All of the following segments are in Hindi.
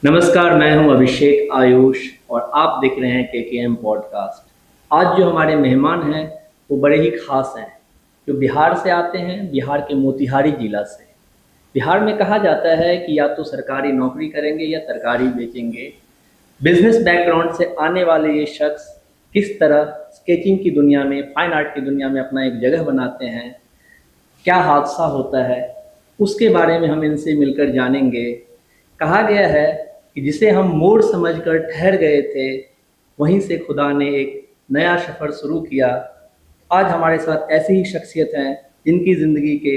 नमस्कार, मैं हूं अभिषेक आयुष और आप देख रहे हैं केकेएम पॉडकास्ट। आज जो हमारे मेहमान हैं वो बड़े ही खास हैं, जो बिहार से आते हैं, बिहार के मोतिहारी जिला से। बिहार में कहा जाता है कि या तो सरकारी नौकरी करेंगे या तरकारी बेचेंगे। बिजनेस बैकग्राउंड से आने वाले ये शख्स किस तरह स्केचिंग की दुनिया में, फाइन आर्ट की दुनिया में अपना एक जगह बनाते हैं, क्या हादसा होता है, उसके बारे में हम इनसे मिलकर जानेंगे। कहा गया है कि जिसे हम मोड़ समझकर ठहर गए थे, वहीं से खुदा ने एक नया सफ़र शुरू किया। आज हमारे साथ ऐसी ही शख्सियत हैं जिनकी ज़िंदगी के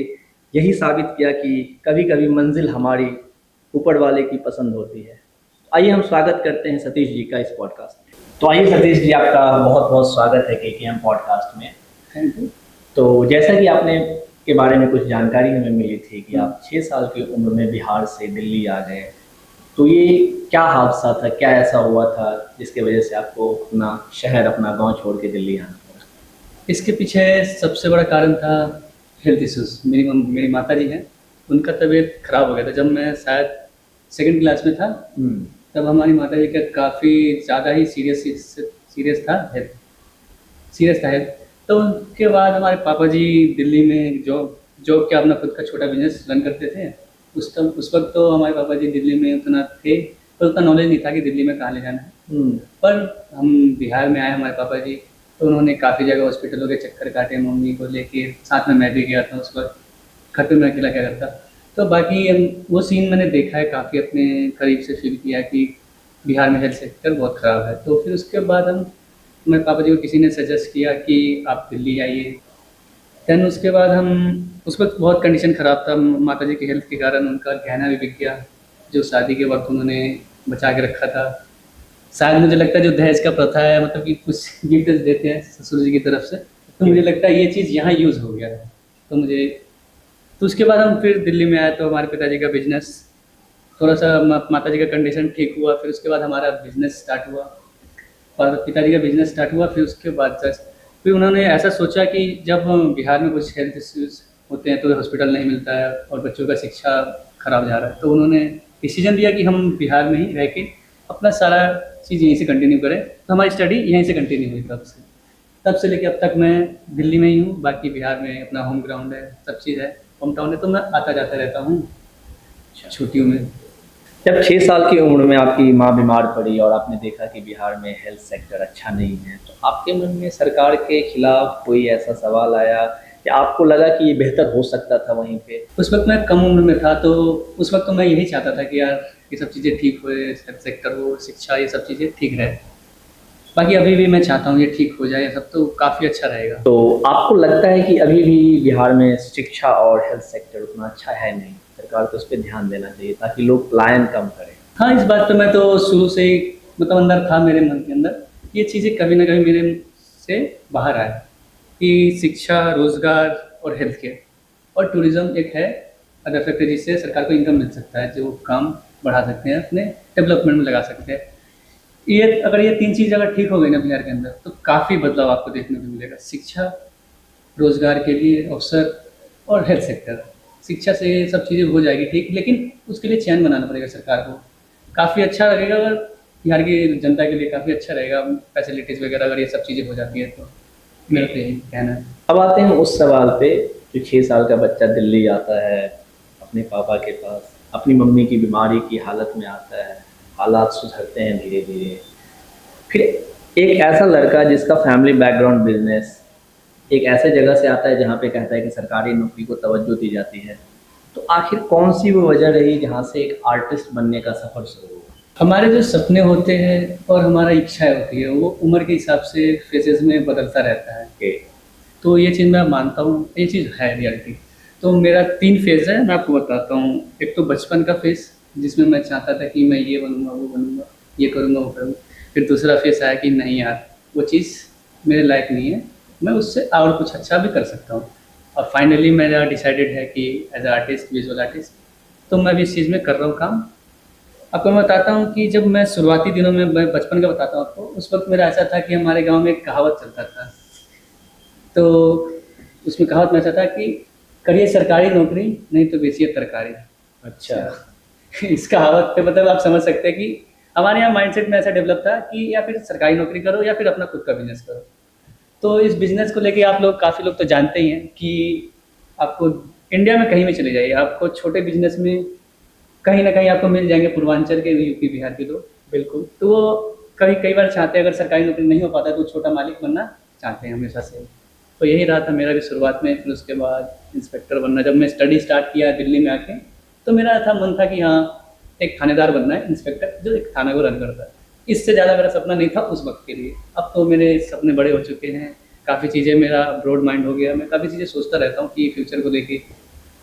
यही साबित किया कि कभी कभी मंजिल हमारी ऊपर वाले की पसंद होती है। आइए हम स्वागत करते हैं सतीश जी का इस पॉडकास्ट में। तो आइए सतीश जी, आपका बहुत बहुत स्वागत है केकेएम पॉडकास्ट में। Thank you. तो जैसा कि आपने के बारे में कुछ जानकारी हमें मिली थी कि आप 6 साल की उम्र में बिहार से दिल्ली आ गए, तो ये क्या हादसा था, क्या ऐसा हुआ था जिसके वजह से आपको अपना शहर, अपना गांव छोड़ के दिल्ली आना पड़ा? इसके पीछे सबसे बड़ा कारण था हेल्थ इश्यूज़। मेरी माता जी हैं, उनका तबीयत ख़राब हो गया था जब मैं शायद सेकंड क्लास में था। तब हमारी माता जी का काफ़ी ज़्यादा ही सीरियस था हेल्थ। तो उसके बाद हमारे पापा जी दिल्ली में जॉब क्या अपना खुद का छोटा बिजनेस रन करते थे। उस वक्त तो हमारे पापा जी दिल्ली में उतना थे, पर उतना नॉलेज नहीं था कि दिल्ली में कहाँ ले जाना है। पर हम बिहार में आए हमारे पापा जी, तो उन्होंने काफ़ी जगह हॉस्पिटलों के चक्कर काटे मम्मी को लेके। साथ में मैं भी गया था उस वक्त, घर पे मैं अकेला क्या करता। तो बाकी वो सीन मैंने देखा है काफ़ी अपने करीब से फील किया कि बिहार में हेल्थ सेक्टर बहुत ख़राब है। तो फिर उसके बाद मेरे पापा जी को किसी ने सजेस्ट किया कि आप दिल्ली आइए। दैन उसके बाद हम उस वक्त बहुत कंडीशन ख़राब था माता जी की हेल्थ के कारण। उनका गहना भी बिक गया जो शादी के वक्त उन्होंने बचा के रखा था। शायद मुझे लगता है जो दहेज का प्रथा है, मतलब कि कुछ गिफ्ट देते हैं ससुर जी की तरफ से, तो मुझे लगता है ये चीज़ यहाँ यूज़ हो गया है। तो उसके बाद हम फिर दिल्ली में आए, तो हमारे पिताजी का बिजनेस थोड़ा सा, माता जी का कंडीशन ठीक हुआ, फिर उसके बाद हमारा बिजनेस स्टार्ट हुआ। और पिताजी का बिजनेस स्टार्ट हुआ, फिर उसके बाद फिर उन्होंने ऐसा सोचा कि जब बिहार में कुछ हेल्थ इश्यूज़ होते हैं तो हॉस्पिटल नहीं मिलता है और बच्चों का शिक्षा खराब जा रहा है, तो उन्होंने डिसीजन लिया कि हम बिहार में ही रह के अपना सारा चीज़ यहीं से कंटिन्यू करें। तो हमारी स्टडी यहीं से कंटिन्यू हुई तब से लेके अब तक मैं दिल्ली में ही हूँ। बाकी बिहार में अपना होम ग्राउंड है, सब चीज़ है, होम टाउन है, तो मैं आता जाता रहता हूँ छुट्टियों में। जब 6 साल की उम्र में आपकी माँ बीमार पड़ी और आपने देखा कि बिहार में हेल्थ सेक्टर अच्छा नहीं है, तो आपके मन में सरकार के खिलाफ कोई ऐसा सवाल आया कि आपको लगा कि ये बेहतर हो सकता था वहीं पे? उस वक्त मैं कम उम्र में था, तो उस वक्त तो मैं यही चाहता था कि यार ये सब चीज़ें ठीक हो, हेल्थ सेक्टर हो, शिक्षा, ये सब चीज़ें ठीक रहे। बाकी अभी भी मैं चाहता हूँ ये ठीक हो जाए, सब तो काफ़ी अच्छा रहेगा। तो आपको लगता है कि अभी भी बिहार में शिक्षा और हेल्थ सेक्टर उतना अच्छा है नहीं? सरकार को उस पर ध्यान देना चाहिए ताकि लोग पलायन कम करें। हाँ, इस बात पे मैं तो शुरू से ही, मतलब अंदर था मेरे मन के अंदर, ये चीज़ें कभी ना कभी मेरे से बाहर आए कि शिक्षा, रोज़गार और हेल्थ केयर और टूरिज़्म एक है अदर फैक्टर जिससे सरकार को इनकम मिल सकता है, जो काम बढ़ा सकते हैं, अपने डेवलपमेंट में लगा सकते हैं। अगर ये 3 चीज़ अगर ठीक हो गई ना बिहार के अंदर, तो काफ़ी बदलाव आपको देखने को मिलेगा। शिक्षा, रोज़गार के लिए अवसर और हेल्थ सेक्टर। शिक्षा से सब चीज़ें हो जाएगी ठीक, लेकिन उसके लिए चैन बनाना पड़ेगा सरकार को। काफ़ी अच्छा लगेगा अगर बिहार की जनता के लिए काफ़ी अच्छा रहेगा, फैसिलिटीज़ वगैरह अगर ये सब चीज़ें हो जाती है तो। मेरा तो यही कहना है। अब आते हैं उस सवाल पे, जो 6 साल का बच्चा दिल्ली आता है अपने पापा के पास, अपनी मम्मी की बीमारी की हालत में आता है, हालात सुधरते हैं धीरे धीरे, फिर एक ऐसा लड़का जिसका फैमिली बैकग्राउंड बिजनेस, एक ऐसे जगह से आता है जहाँ पे कहता है कि सरकारी नौकरी को तवज्जो दी जाती है, तो आखिर कौन सी वो वजह रही जहाँ से एक आर्टिस्ट बनने का सफ़र शुरू हुआ? हमारे जो सपने होते हैं और हमारा इच्छाएँ होती है, वो उम्र के हिसाब से फेजेज़ में बदलता रहता है। कि तो ये चीज़ मैं मानता हूँ, ये चीज़ है रियलिटी। तो मेरा 3 फ़ेज़ है, मैं आपको बताता हूँ। एक तो बचपन का फ़ेज़, जिसमें मैं चाहता था कि मैं ये बनूँगा, वो बनूँगा, ये करूँगा, वो करूँगा। फिर दूसरा फ़ेज़ आया कि नहीं यार, वो चीज़ मेरे लायक नहीं है, मैं उससे और कुछ अच्छा भी कर सकता हूँ। और फाइनली मेरा डिसाइडेड है कि as a artist, visual artist, तो मैं भी इस चीज़ में कर रहा हूँ काम। आपको मैं बताता हूँ कि जब मैं शुरुआती दिनों में, मैं बचपन का बताता हूँ आपको, उस वक़्त मेरा ऐसा था कि हमारे गाँव में एक कहावत चलता था। तो उसमें कहावत में ऐसा था कि करिए सरकारी नौकरी, नहीं तो बेचिए तरकारी। अच्छा। इस कहावत पे मतलब आप समझ सकते हैं कि हमारे यहाँ माइंडसेट में ऐसा डेवलप था कि या फिर सरकारी नौकरी करो या फिर अपना खुद का बिजनेस करो। तो इस बिजनेस को लेके आप लोग काफ़ी लोग तो जानते ही हैं कि आपको इंडिया में कहीं भी चले जाइए, आपको छोटे बिजनेस में कहीं ना कहीं आपको मिल जाएंगे पूर्वांचल के, यूपी बिहार के लोग। बिल्कुल। तो वो कई कई बार चाहते हैं, अगर सरकारी नौकरी नहीं हो पाता तो छोटा मालिक बनना चाहते हैं हमेशा से। तो यही रहा था मेरा भी शुरुआत में। फिर उसके बाद इंस्पेक्टर बनना, जब मैं स्टडी स्टार्ट किया दिल्ली में आके, तो मेरा था मन था कि हाँ एक थानेदार बनना है, इंस्पेक्टर जो एक थाना को रन करता है। इससे ज़्यादा मेरा सपना नहीं था उस वक्त के लिए। अब तो मेरे सपने बड़े हो चुके हैं, काफ़ी चीज़ें, मेरा ब्रॉड माइंड हो गया, मैं काफ़ी चीज़ें सोचता रहता हूँ कि फ्यूचर को लेके।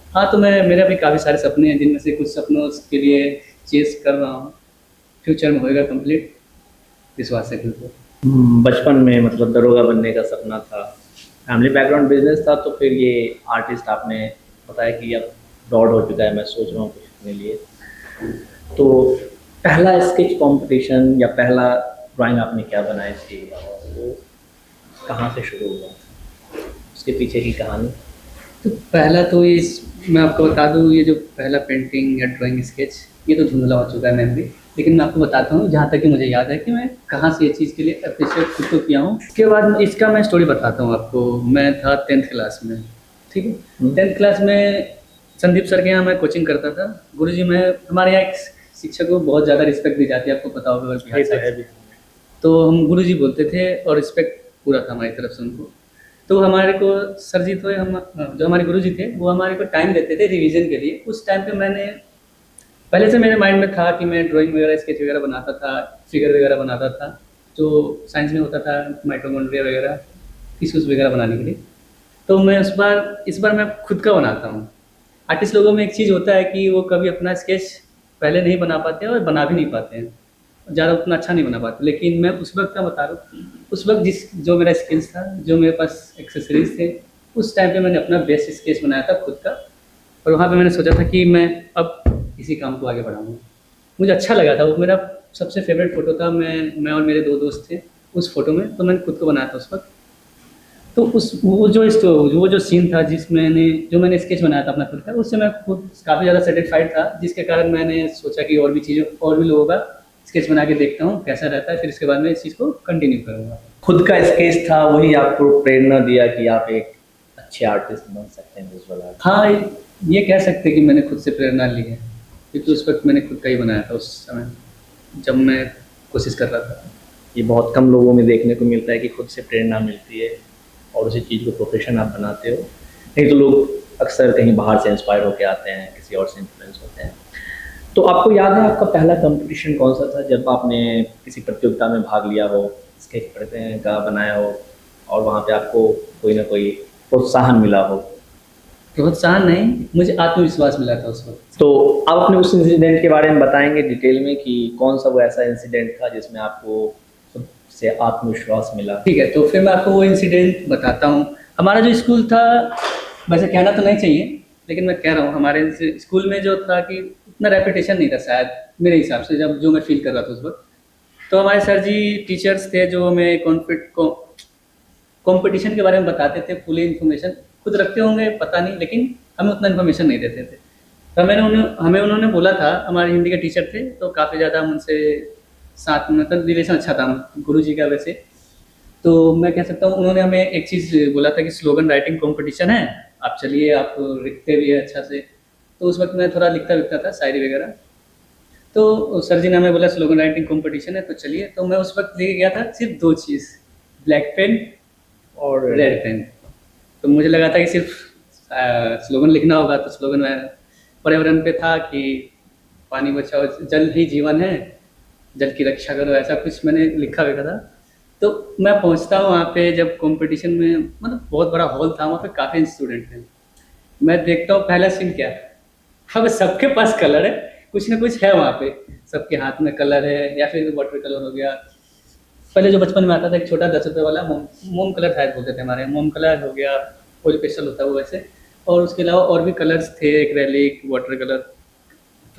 हाँ, तो मैं मेरा भी काफ़ी सारे सपने हैं, जिनमें से कुछ सपनों के लिए चेस कर रहा हूँ। फ्यूचर में होएगा कंप्लीट, विश्वास है बिल्कुल। बचपन में मतलब दरोगा बनने का सपना था, फैमिली बैकग्राउंड बिजनेस था, तो फिर ये आर्टिस्ट आपने बताया कि अब ब्रॉड हो चुका है, मैं सोच रहा हूँ कुछ अपने लिए। तो पहला स्केच कंपटीशन या पहला ड्राइंग आपने क्या बनाई थी और वो कहाँ से शुरू हुआ, उसके पीछे की कहानी? तो पहला तो ये मैं आपको बता दूँ, ये जो पहला पेंटिंग या ड्राइंग स्केच, ये तो धुंधला हो चुका है मेमोरी। लेकिन मैं आपको बताता हूँ जहाँ तक कि मुझे याद है कि मैं कहाँ से ये चीज़ के लिए अप्रिशिएट खुद को किया हूँ। उसके बाद इसका मैं स्टोरी बताता हूँ आपको। मैं था 10th क्लास में, ठीक है। 10th क्लास में संदीप सर के यहाँ मैं कोचिंग करता था। गुरुजी में हमारे यहाँ एक शिक्षक को बहुत ज़्यादा रिस्पेक्ट दी जाती है, आपको पता होगा बिहार ये तो है साइड। भी। तो हम गुरुजी बोलते थे और रिस्पेक्ट पूरा था हमारी तरफ से उनको। तो हमारे को सर जी थे, हम जो हमारे गुरुजी थे वो हमारे को टाइम देते थे रिवीजन के लिए। उस टाइम पे मैंने पहले से मेरे माइंड में था कि मैं ड्राइंग वगैरह स्केच वगैरह बनाता था, फिगर वगैरह बनाता था, जो साइंस में होता था माइटोकॉन्ड्रिया वगैरह, टिश्यूज़ वगैरह बनाने के लिए। तो मैं इस बार मैं खुद का बनाता हूँ। आर्टिस्ट लोगों में एक चीज़ होता है कि वो कभी अपना स्केच पहले नहीं बना पाते हैं और बना भी नहीं पाते हैं, ज़्यादा उतना अच्छा नहीं बना पाते। लेकिन मैं उस वक्त का बता रहा हूँ, उस वक्त जो मेरा स्किल्स था, जो मेरे पास एक्सेसरीज थे, उस टाइम पे मैंने अपना बेस्ट स्केच बनाया था खुद का। और वहाँ पे मैंने सोचा था कि मैं अब इसी काम को आगे बढ़ाऊँगा। मुझे अच्छा लगा था, वो मेरा सबसे फेवरेट फ़ोटो था। मैं और मेरे 2 दोस्त थे उस फ़ोटो में, तो मैंने खुद को बनाया था उस वक्त। तो उस वो जो सीन था जो मैंने स्केच बनाया था अपना खुद का, उससे मैं खुद काफ़ी ज़्यादा सेटिस्फाइड था, जिसके कारण मैंने सोचा कि और भी लोगों का स्केच बना के देखता हूँ कैसा रहता है, फिर इसके बाद मैं इस चीज़ को कंटिन्यू करूँगा। खुद का स्केच था, वही आपको प्रेरणा दिया कि आप एक अच्छे आर्टिस्ट बन सकते हैं विजुअल आर्ट? हाँ, ये कह सकते हैं कि मैंने खुद से प्रेरणा ली है, क्योंकि उस वक्त मैंने खुद का ही बनाया था उस समय, जब मैं कोशिश कर रहा था। ये बहुत कम लोगों में देखने को मिलता है कि खुद से प्रेरणा मिलती है और उसी चीज़ को प्रोफेशन आप बनाते हो। नहीं तो लोग अक्सर कहीं बाहर से इंस्पायर होकर आते हैं, किसी और से इन्फ्लुएंस होते हैं। तो आपको याद है आपका पहला कंपटीशन कौन सा था, जब आपने किसी प्रतियोगिता में भाग लिया हो, स्केच का बनाया हो और वहाँ पे आपको कोई ना कोई प्रोत्साहन मिला हो? प्रोत्साहन नहीं, मुझे आत्मविश्वास मिला था उस वक्त। तो आप अपने उस इंसिडेंट के बारे में बताएंगे डिटेल में कि कौन सा वो ऐसा इंसिडेंट था जिसमें आपको सबसे आत्मविश्वास मिला? ठीक है, तो फिर मैं आपको वो इंसिडेंट बताता हूँ। हमारा जो स्कूल था, वैसे कहना तो नहीं चाहिए, लेकिन मैं कह रहा हूँ, हमारे स्कूल में जो था कि उतना रेपुटेशन नहीं था शायद मेरे हिसाब से, जब जो मैं फील कर रहा था उस वक्त। तो हमारे सर जी टीचर्स थे जो हमें कंपटीशन के बारे में बताते थे। फुल इन्फॉर्मेशन खुद रखते होंगे पता नहीं, लेकिन हमें उतना इन्फॉर्मेशन नहीं देते थे। तो हमें उन्होंने बोला था, हमारे हिंदी के टीचर थे, तो काफ़ी ज़्यादा हम उनसे साथ मतलब रिलेशन अच्छा था गुरुजी का वैसे। तो मैं कह सकता हूँ उन्होंने हमें एक चीज़ बोला था कि स्लोगन राइटिंग कंपटीशन है, आप चलिए, आप लिखते भी है अच्छा से। तो उस वक्त मैं थोड़ा लिखता विखता था शायरी वगैरह। तो सर जी ने हमें बोला स्लोगन राइटिंग कंपटीशन है तो चलिए। तो मैं उस वक्त लेके गया था सिर्फ 2 चीज़, ब्लैक पेन और रेड पेन। तो मुझे लगा था कि सिर्फ स्लोगन लिखना होगा। तो स्लोगन में पर्यावरण पे था कि पानी बचाओ, जल ही जीवन है, जल की रक्षा करो, ऐसा कुछ मैंने लिखा हुआ था। तो मैं पहुंचता हूँ वहाँ पे, जब कंपटीशन में, मतलब बहुत बड़ा हॉल था, वहाँ पे काफ़ी स्टूडेंट थे। मैं देखता हूँ पहला सीन क्या है, अब सबके पास कलर है, कुछ ना कुछ है वहाँ पे, सबके हाथ में कलर है, या फिर वाटर कलर हो गया। पहले जो बचपन में आता था एक छोटा 10 रुपये वाला मोम कलर शायद बोलते थे हमारे यहाँ, मोम कलर हो गया, कोई पेस्टल होता है वो वैसे। और उसके अलावा और भी कलर्स थे, एक्रेलिक, वाटर कलर,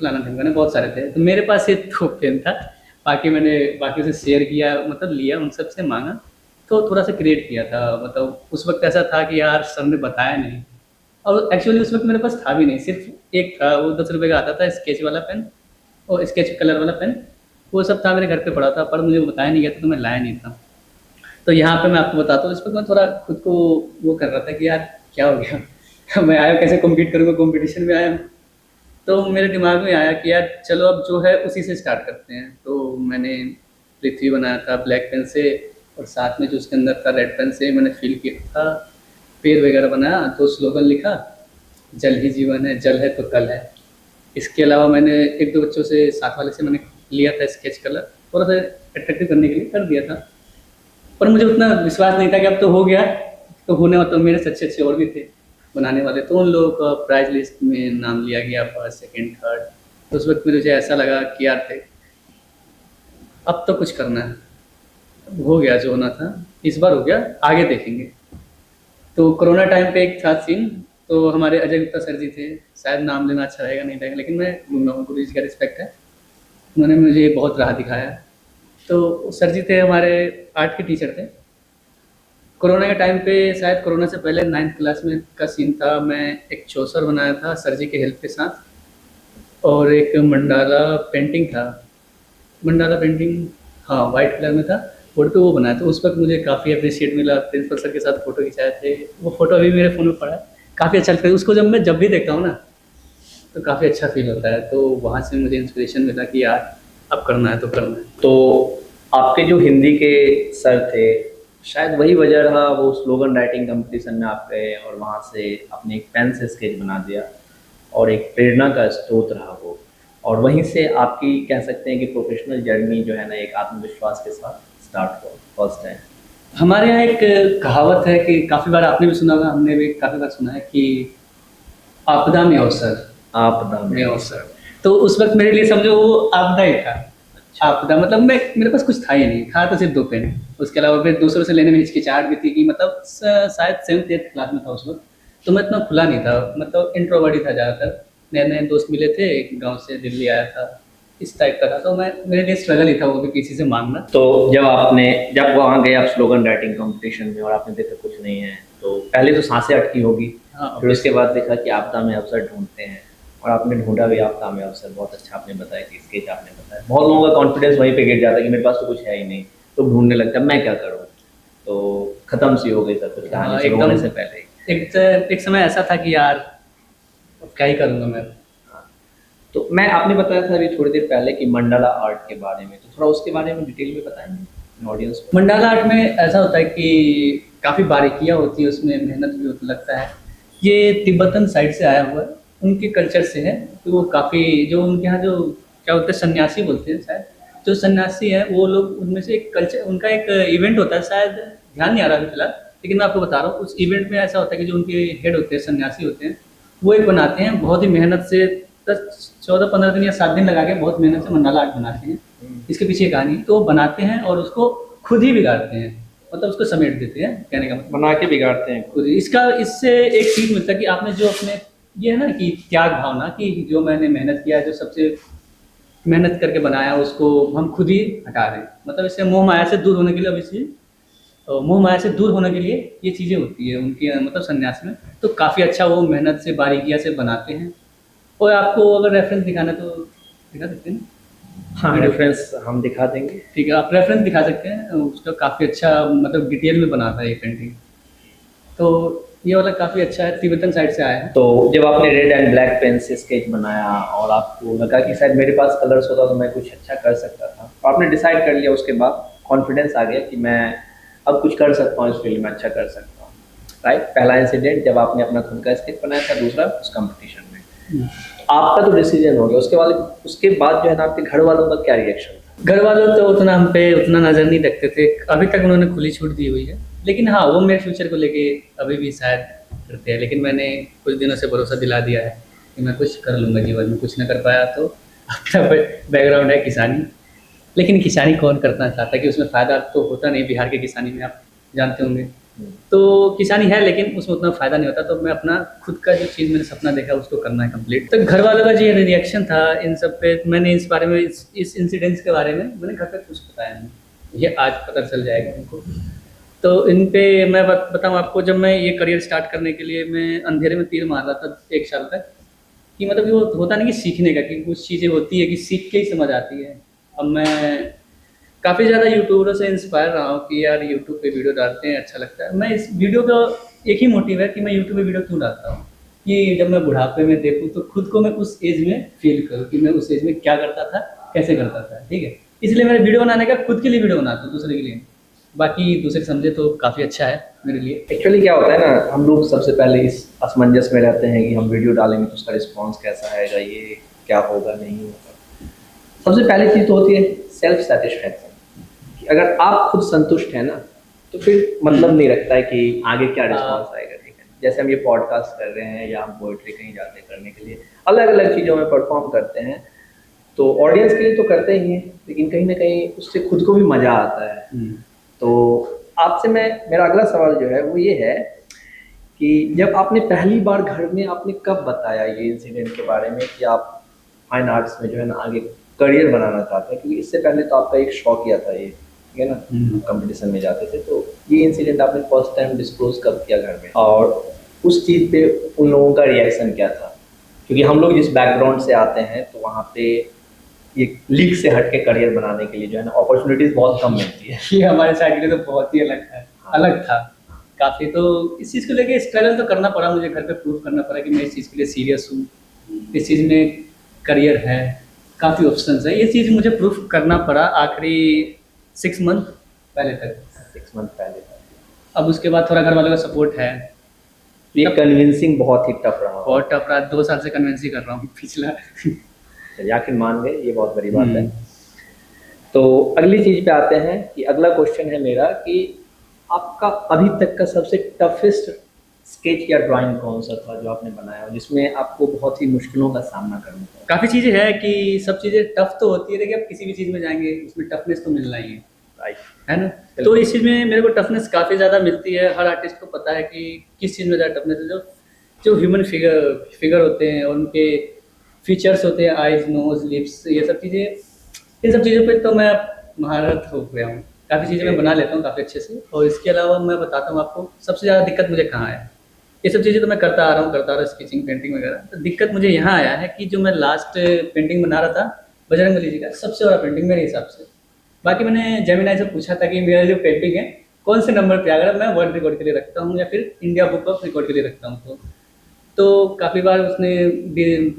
फलाना ढिमकाना, बहुत सारे थे। तो मेरे पास ये 2 पेन था, बाकी मैंने बाकी से शेयर किया, मतलब लिया, उन सब से मांगा, तो थोड़ा सा क्रिएट किया था। मतलब उस वक्त ऐसा था कि यार सर ने बताया नहीं, और एक्चुअली उस वक्त मेरे पास था भी नहीं, सिर्फ एक था, वो 10 रुपये का आता था स्केच वाला पेन, और स्केच कलर वाला पेन, वो सब था मेरे घर पे पड़ा था, पर मुझे बताया नहीं गया था तो मैं लाया नहीं था। तो यहाँ पे मैं आपको बताता हूँ, इस पर मैं थोड़ा खुद को वो कर रहा था कि यार क्या हो गया मैं आया कैसे कम्पीट करूँगा, कॉम्पिटिशन में आया हूँ। तो मेरे दिमाग में आया कि यार चलो अब जो है उसी से स्टार्ट करते हैं। तो मैंने पृथ्वी बनाया था ब्लैक पेन से, और साथ में जो उसके अंदर था रेड पेन से मैंने फिल किया था, पेड़ वगैरह बनाया, तो स्लोगन लिखा, जल ही जीवन है, जल है तो कल है। इसके अलावा मैंने एक दो बच्चों से, साथ वाले से मैंने लिया था स्केच कलर, थोड़ा सा अट्रैक्टिव करने के लिए कर दिया था। पर मुझे उतना विश्वास नहीं था कि अब तो हो गया, तो होने वाला, तो मेरे से अच्छे अच्छे और भी थे बनाने वाले, तो उन लोगों का प्राइज लिस्ट में नाम लिया गया, फर्स्ट सेकंड थर्ड। तो उस वक्त मुझे ऐसा लगा कि यार थे अब तो कुछ करना है, अब हो गया जो होना था, इस बार हो गया, आगे देखेंगे। तो कोरोना टाइम पे एक था सीन, तो हमारे अजय गुप्ता सर जी थे, शायद नाम लेना अच्छा रहेगा नहीं रहेगा, लेकिन मैं लूँगा, गुरु जी का रिस्पेक्ट है, उन्होंने मुझे बहुत राह दिखाया। तो सर जी थे हमारे आर्ट के टीचर थे। कोरोना के टाइम पे, शायद कोरोना से पहले 9th क्लास में का सीन था, मैं एक चौसर बनाया था सर जी के हेल्प के साथ, और एक मंडाला पेंटिंग था, मंडाला पेंटिंग, हाँ वाइट कलर में था, फोटो वो बनाया था। उस वक्त मुझे काफ़ी अप्रिशिएट मिला, प्रिंसिपल सर के साथ फ़ोटो खिंचाए थे, वो फ़ोटो अभी मेरे फ़ोन में पड़ा है, काफ़ी अच्छा लगता है उसको, जब भी देखता हूँ ना तो काफ़ी अच्छा फील होता है। तो वहाँ से मुझे इंस्पिरेशन मिला कि यार अब करना है तो करना है। तो आपके जो हिंदी के सर थे, शायद वही वजह रहा, वो स्लोगन राइटिंग कंपटीशन में आप गए और वहाँ से आपने एक पेन से स्केच बना दिया और एक प्रेरणा का स्रोत रहा वो, और वहीं से आपकी कह सकते हैं कि प्रोफेशनल जर्नी जो है ना एक आत्मविश्वास के साथ स्टार्ट हुआ फर्स्ट टाइम। हमारे यहाँ एक कहावत है कि काफ़ी बार आपने भी सुना होगा, हमने भी काफ़ी बार सुना है कि आपदा में अवसर, आपदा में अवसर। तो उस वक्त मेरे लिए समझो वो आपदा ही था। आपदा मतलब मैं, मेरे पास कुछ था ही नहीं, था तो सिर्फ 2 पेन। उसके अलावा फिर दूसरों से लेने में हिचकिचाहट भी थी कि मतलब शायद 7th-8th क्लास में था उस वक्त, तो मैं इतना खुला नहीं था, मतलब इंट्रोवर्ट ही था ज़्यादातर। नए नए दोस्त मिले थे, एक गाँव से दिल्ली आया था, इस टाइप का था, तो मैं, मेरे लिए स्ट्रगल ही था वो भी किसी से मांगना। तो जब वहाँ गए आप स्लोगन राइटिंग कंपटीशन में और आपने देखा कुछ नहीं है, तो पहले तो सांसें अटकी होगी, हाँ, फिर उसके बाद देखा कि आपदा में अवसर ढूंढते हैं, और आपने ढूंढा भी आपदा में अवसर। बहुत अच्छा आपने बताया कि स्केच आपने बताया, बहुत लोगों का कॉन्फिडेंस वहीं पे गिर जाता है कि मेरे पास तो कुछ है ही नहीं, तो ढूंढने लगता है मैं क्या करूँ, तो खत्म सी हो गई सब कुछ हाँ, कहानी शुरू होने से पहले ही। एक समय ऐसा था कि यार अब क्या ही करूँगा मैं। तो मैं, आपने बताया था अभी थोड़ी देर पहले कि मंडाला आर्ट के बारे में, तो थोड़ा उसके बारे में डिटेल में बताएंगे ऑडियंस को। मंडाला आर्ट में ऐसा होता है कि काफ़ी बारीकियाँ होती है उसमें, मेहनत भी होता लगता है। ये तिब्बतन साइड से आया हुआ है, उनके कल्चर से है, तो वो काफ़ी, जो उनके यहाँ जो क्या होता है, सन्यासी बोलते हैं शायद, जो सन्यासी हैं वो लोग, उनमें से एक कल्चर, उनका एक इवेंट होता है, शायद ध्यान नहीं आ रहा अभी फिलहाल, लेकिन मैं आपको बता रहा हूँ। उस इवेंट में ऐसा होता है कि जो उनके हेड होते हैं, सन्यासी होते हैं, वो एक बनाते हैं बहुत ही मेहनत से, 10-14-15 दिन या 7 दिन लगा के बहुत मेहनत से मंडाला आर्ट बनाते हैं। इसके पीछे एक कहानी है। तो वो बनाते हैं और उसको खुद ही बिगाड़ते हैं, मतलब उसको समेट देते हैं, कहने का मतलब बना के बिगाड़ते हैं खुद ही। इसका, इससे एक सीख मिलता है कि आपने जो अपने, ये है ना कि त्याग भावना, कि जो मैंने मेहनत किया, जो सबसे मेहनत करके बनाया, उसको हम खुद ही हटा रहे हैं। मतलब इससे मोह माया से दूर होने के लिए, अब इसी मोह माया से दूर होने के लिए ये चीज़ें होती है उनके, मतलब संन्यास में। तो काफ़ी अच्छा वो मेहनत से, बारीकियाँ से बनाते हैं। और आपको अगर रेफरेंस दिखाना है तो दिखा सकते हैं। हाँ, रेफरेंस हम दिखा देंगे। ठीक है, आप रेफरेंस दिखा सकते हैं, उसका काफ़ी अच्छा, मतलब डिटेल में बना था ये पेंटिंग। तो ये वाला काफ़ी अच्छा है, तिब्बतन साइड से आया है। तो जब आपने रेड एंड ब्लैक पेन से स्केच बनाया और आपको लगा कि शायद मेरे पास कलर्स होता तो मैं कुछ अच्छा कर सकता था, तो आपने डिसाइड कर लिया, उसके बाद कॉन्फिडेंस आ गया कि मैं अब कुछ कर सकता हूँ, इस फील्ड में अच्छा कर सकता हूँ, राइट। पहला इंसिडेंट जब आपने अपना खुद का स्केच बनाया था, दूसरा उस कंपटीशन में। आपका तो डिसीजन हो गया, उसके बाद जो है ना आपके घर वालों का क्या रिएक्शन था? घर वालों तो उतना हम पे उतना नज़र नहीं रखते थे, अभी तक उन्होंने खुली छूट दी हुई है, लेकिन हाँ वो मेरे फ्यूचर को लेके अभी भी शायद करते हैं। लेकिन मैंने कुछ दिनों से भरोसा दिला दिया है कि मैं कुछ कर लूँगा जीवन में। कुछ ना कर पाया तो अपना बैकग्राउंड है किसानी, लेकिन किसानी कौन करना चाहता है कि उसमें फ़ायदा तो होता नहीं। बिहार की किसानी में आप जानते होंगे, तो किसानी है लेकिन उसमें उतना फ़ायदा नहीं होता। तो मैं अपना खुद का जो चीज़ मैंने सपना देखा उसको करना है कंप्लीट। तो घर वालों का जो रिएक्शन था इन सब पे, मैंने इस बारे में, इस इंसिडेंट्स के बारे में मैंने घर पे कुछ बताया नहीं, ये आज पता चल जाएगा उनको। तो इन पे मैं बताऊँ आपको, जब मैं ये करियर स्टार्ट करने के लिए मैं अंधेरे में तीर मार रहा था 1 साल तक, कि मतलब वो होता नहीं कि सीखने का, कि कुछ चीज़ें होती है कि सीख के ही समझ आती है। अब मैं काफ़ी ज़्यादा यूट्यूबरों से इंस्पायर रहा हूँ कि यार यूट्यूब पे वीडियो डालते हैं, अच्छा लगता है। मैं इस वीडियो का एक ही मोटिव है कि मैं यूट्यूब पे वीडियो क्यों डालता हूँ, कि जब मैं बुढ़ापे में देखूँ तो खुद को मैं उस एज में फील करूँ कि मैं उस एज में क्या करता था, कैसे करता था, ठीक है। इसलिए मैं वीडियो बनाने का खुद के लिए वीडियो बनाता हूँ, दूसरे के लिए नहीं। बाकी दूसरे समझे तो काफ़ी अच्छा है मेरे लिए। एक्चुअली क्या होता है ना, हम लोग सबसे पहले इस असमंजस में रहते हैं कि हम वीडियो डालेंगे तो उसका रिस्पॉन्स कैसा आएगा, ये क्या होगा नहीं होगा। सबसे पहली चीज़ तो होती है सेल्फ सेटिस्फैक्शन, कि अगर आप खुद संतुष्ट हैं ना तो फिर मतलब नहीं रखता है कि आगे क्या रिस्पॉन्स आएगा, ठीक है। जैसे हम ये पॉडकास्ट कर रहे हैं या हम पोइट्री कहीं जाते हैं करने के लिए, अलग अलग चीज़ों में परफॉर्म करते हैं, तो ऑडियंस के लिए तो करते ही हैं, लेकिन कहीं ना कहीं उससे खुद को भी मज़ा आता है। तो आपसे मैं, मेरा अगला सवाल जो है वो ये है कि जब आपने पहली बार घर में आपने कब बताया ये इंसिडेंट के बारे में कि आप फाइन आर्ट्स में जो है ना आगे करियर बनाना चाहते हैं, क्योंकि इससे पहले तो आपका एक शौक किया था ये, ठीक है ना, कंपटीशन में जाते थे। तो ये इंसिडेंट आपने फर्स्ट टाइम डिस्क्लोज कब किया घर में, और उस चीज़ पे उन लोगों का रिएक्शन क्या था? क्योंकि हम लोग जिस बैकग्राउंड से आते हैं तो वहाँ पे ये लीग से हट के करियर बनाने के लिए जो है ना अपॉर्चुनिटीज बहुत कम मिलती है। ये हमारे साइड के लिए तो बहुत ही अलग था, अलग था काफ़ी। तो इस चीज़ को लेके स्ट्रगल तो करना पड़ा मुझे, घर पे प्रूव करना पड़ा कि मैं इस चीज़ के लिए सीरियस हूँ, इस चीज़ में करियर है, काफ़ी ऑप्शंस है। ये चीज़ मुझे प्रूफ करना पड़ा आखिरी 6 मंथ पहले तक। 6 मंथ पहले अब उसके बाद थोड़ा घर वालों का सपोर्ट है। ये कन्विंसिंग बहुत ही टफ रहा। बहुत टफ रहा, 2 साल से कन्विंस ही कर रहा हूँ पिछला। चलिए आखिर मान गए, ये बहुत बड़ी बात है। तो अगली चीज़ पे आते हैं कि अगला क्वेश्चन है मेरा कि आपका अभी तक का सबसे टफेस्ट स्केच या ड्राइंग कौन सा था जो आपने बनाया हो, जिसमें आपको बहुत ही मुश्किलों का सामना करना पड़ा? काफ़ी चीज़ें हैं कि सब चीज़ें टफ तो होती है, लेकिन आप किसी भी चीज़ में जाएंगे उसमें टफनेस तो मिलना ही है, राइट, है ना। तो इस चीज़ में मेरे को टफनेस काफ़ी ज़्यादा मिलती है। हर आर्टिस्ट को पता है कि किस चीज़ में ज़्यादा टफनेस है। जो जो ह्यूमन फिगर होते हैं और उनके फीचर्स होते हैं, आइज, नोज, लिप्स, ये सब चीज़ें, इन सब चीज़ों पे तो मैं महारत हो गया हूँ। काफ़ी चीज़ें मैं बना लेता हूँ काफ़ी अच्छे से। और इसके अलावा मैं बताता हूँ आपको सबसे ज़्यादा दिक्कत मुझे कहाँ है। ये सब चीज़ें तो मैं करता आ रहा हूँ, स्केचिंग, पेंटिंग वगैरह। तो दिक्कत मुझे यहाँ आया है कि जो मैं लास्ट पेंटिंग बना रहा था बजरंगबली जी का, सबसे बड़ा पेंटिंग मेरे हिसाब से। बाकी मैंने जेमिनाई से पूछा था कि मेरा जो पेंटिंग है कौन से नंबर पे, अगर मैं वर्ल्ड रिकॉर्ड के लिए रखता हूँ या फिर इंडिया बुक ऑफ रिकॉर्ड के लिए रखता हूँ। तो काफ़ी बार उसने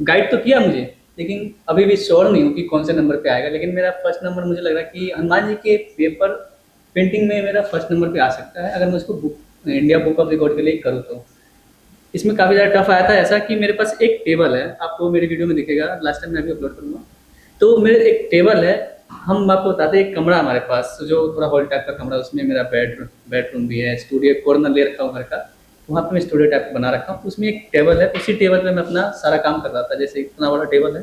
गाइड तो किया मुझे, लेकिन अभी भी श्योर नहीं हूँ कि कौन से नंबर पे आएगा। लेकिन मेरा फर्स्ट नंबर मुझे लग रहा है कि हनुमान जी के पेपर पेंटिंग में मेरा फर्स्ट नंबर पे आ सकता है, अगर मैं उसको इंडिया बुक ऑफ रिकॉर्ड के लिए करूँ तो। इसमें काफ़ी ज़्यादा टफ आया था ऐसा कि मेरे पास एक टेबल है, आपको मेरी वीडियो में दिखेगा, लास्ट टाइम मैं भी अपलोड करूँगा। तो मेरे एक टेबल है, हम आपको बताते हैं, एक कमरा हमारे पास जो थोड़ा हॉल टाइप का कमरा, उसमें मेरा बेडरूम भी है, स्टूडियो कॉर्नर ले रखा हूँ घर का, वहाँ पे मैं स्टूडियो टाइप बना रखा हूँ। उसमें एक टेबल है, उसी टेबल पे मैं अपना सारा काम कर रहा था। जैसे इतना बड़ा टेबल है,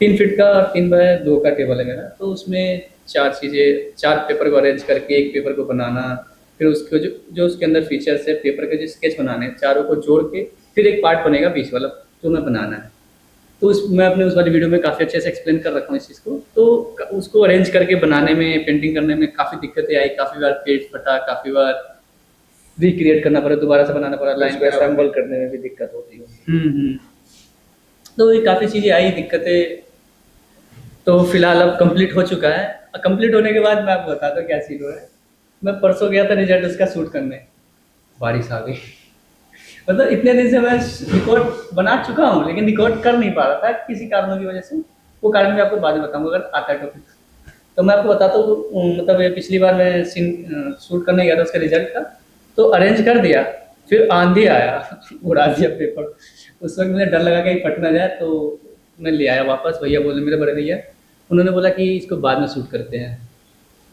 3 फीट का 3x2 का टेबल है मेरा। तो उसमें 4 पेपर को अरेंज करके एक पेपर को बनाना, फिर उसके जो उसके अंदर फीचर्स है पेपर के, जो स्केच बनाने हैं, चारों को जोड़ के फिर एक पार्ट बनेगा बीच वाला जो मैं बनाना है। तो मैं अपने उस वाली वीडियो में काफ़ी अच्छे से एक्सप्लेन कर रखा हूँ इस चीज़ को। तो उसको अरेंज करके बनाने में, पेंटिंग करने में काफ़ी दिक्कतें आई, काफ़ी बार पेज फटा, काफ़ी बार रिक्रिएट करना पड़ा, दोबारा से बनाना पड़ा, लाइन इसको असेंबल करने में भी दिक्कत होती है। तो ये काफ़ी चीज़ें आई, दिक्कतें। तो फिलहाल अब कंप्लीट हो चुका है। कंप्लीट होने के बाद मैं आपको बताता हूँ क्या सीन हुआ है। मैं परसों गया था रिजल्ट उसका शूट करने, बारिश आ गई। मतलब इतने दिन से मैं रिकॉर्ड बना चुका हूँ, लेकिन रिकॉर्ड कर नहीं पा रहा था किसी कारणों की वजह से। वो कारण मैं आपको बाद में बताऊंगा अगर आता है टॉपिक। तो मैं आपको बताता हूँ, मतलब पिछली बार मैं सीन शूट करने गया था उसका रिजल्ट का, तो अरेंज कर दिया, फिर आंधी आया, उड़ा दिया पेपर। उस वक्त मुझे डर लगा कि फट ना जाए, तो मैं ले आया वापस। भैया बोले, मेरे बड़े भैया, उन्होंने बोला कि इसको बाद में शूट करते हैं,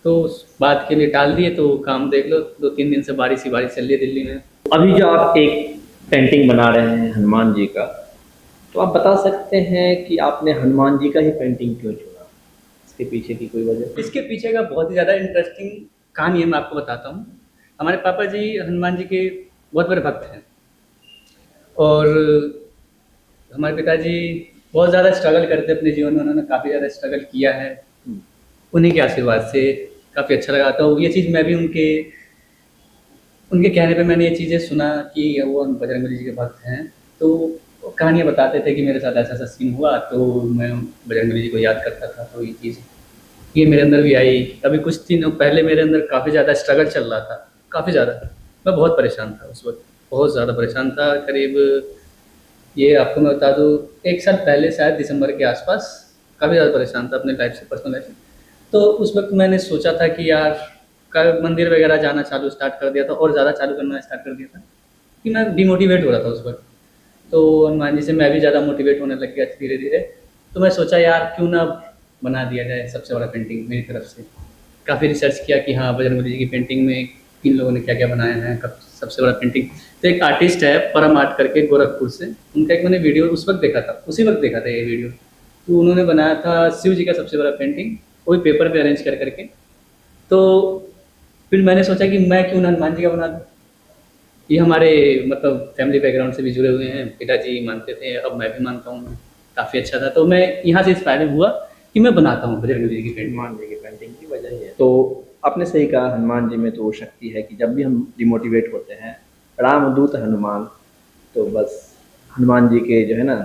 तो उस बात के लिए टाल दिए। तो काम देख लो, 2-3 दिन से बारिश ही बारिश चल रही है दिल्ली में। अभी जो आप एक पेंटिंग बना रहे हैं हनुमान जी का, तो आप बता सकते हैं कि आपने हनुमान जी का ही पेंटिंग क्यों चुना? इसके पीछे की कोई वजह? इसके पीछे का बहुत ही ज़्यादा इंटरेस्टिंग कहानी है, मैं आपको बताता हूँ। हमारे पापा जी हनुमान जी के बहुत बड़े भक्त हैं, और हमारे पिताजी बहुत ज़्यादा स्ट्रगल करते अपने जीवन में, उन्होंने काफ़ी ज़्यादा स्ट्रगल किया है। उन्हीं के आशीर्वाद से काफ़ी अच्छा लगा। तो ये चीज़ मैं भी उनके कहने पे मैंने ये चीज़ें सुना कि वो बजरंगबली जी के भक्त हैं। तो कहानियाँ बताते थे कि मेरे साथ ऐसा-ऐसा सीन हुआ, तो मैं बजरंगबली जी को याद करता था। तो ये चीज़ ये मेरे अंदर भी आई। अभी कुछ दिनों पहले मेरे अंदर काफ़ी ज़्यादा स्ट्रगल चल रहा था, काफ़ी ज़्यादा। मैं बहुत परेशान था उस वक़्त, बहुत ज़्यादा परेशान था। करीब ये आपको मैं बता दूँ 1 साल पहले शायद दिसंबर के आस-पास काफ़ी ज़्यादा परेशान था अपने लाइफ़ से, पर्सनल लाइफ़ से। तो उस वक़्त मैंने सोचा था कि यार मंदिर वगैरह जाना चालू स्टार्ट कर दिया था और ज़्यादा चालू करना स्टार्ट कर दिया था कि मैं डिमोटिवेट हो रहा था उस वक़्त। तो हनुमान जी से मैं भी ज़्यादा मोटिवेट होने लग गया धीरे-धीरे। तो मैं सोचा यार क्यों ना बना दिया जाए सबसे बड़ा पेंटिंग मेरी तरफ से। काफ़ी रिसर्च किया कि हाँ, बजरंगबली जी की पेंटिंग में किन लोगों ने क्या-क्या बनाया है, कब सबसे बड़ा पेंटिंग। तो एक आर्टिस्ट है परम आर्ट करके गोरखपुर से, उनका एक मैंने वीडियो उस वक़्त देखा था, उसी वक़्त देखा था ये वीडियो। तो उन्होंने बनाया था शिव जी का सबसे बड़ा पेंटिंग, वही पेपर पे अरेंज कर के। तो फिर मैंने सोचा कि मैं क्यों ना हनुमान जी का बना दूँ। ये हमारे मतलब फैमिली बैकग्राउंड से भी जुड़े हुए हैं, पिताजी मानते थे, अब मैं भी मानता हूँ, काफ़ी अच्छा था। तो मैं यहाँ से इंस्पायर हुआ कि मैं बनाता हूँ बजरंग बली की पेंटिंग। हनुमान जी की पेंटिंग की वजह ये है। तो आपने सही कहा, हनुमान जी में तो वो शक्ति है कि जब भी हम डिमोटिवेट होते हैं, रामदूत हनुमान, तो बस हनुमान जी के जो है ना,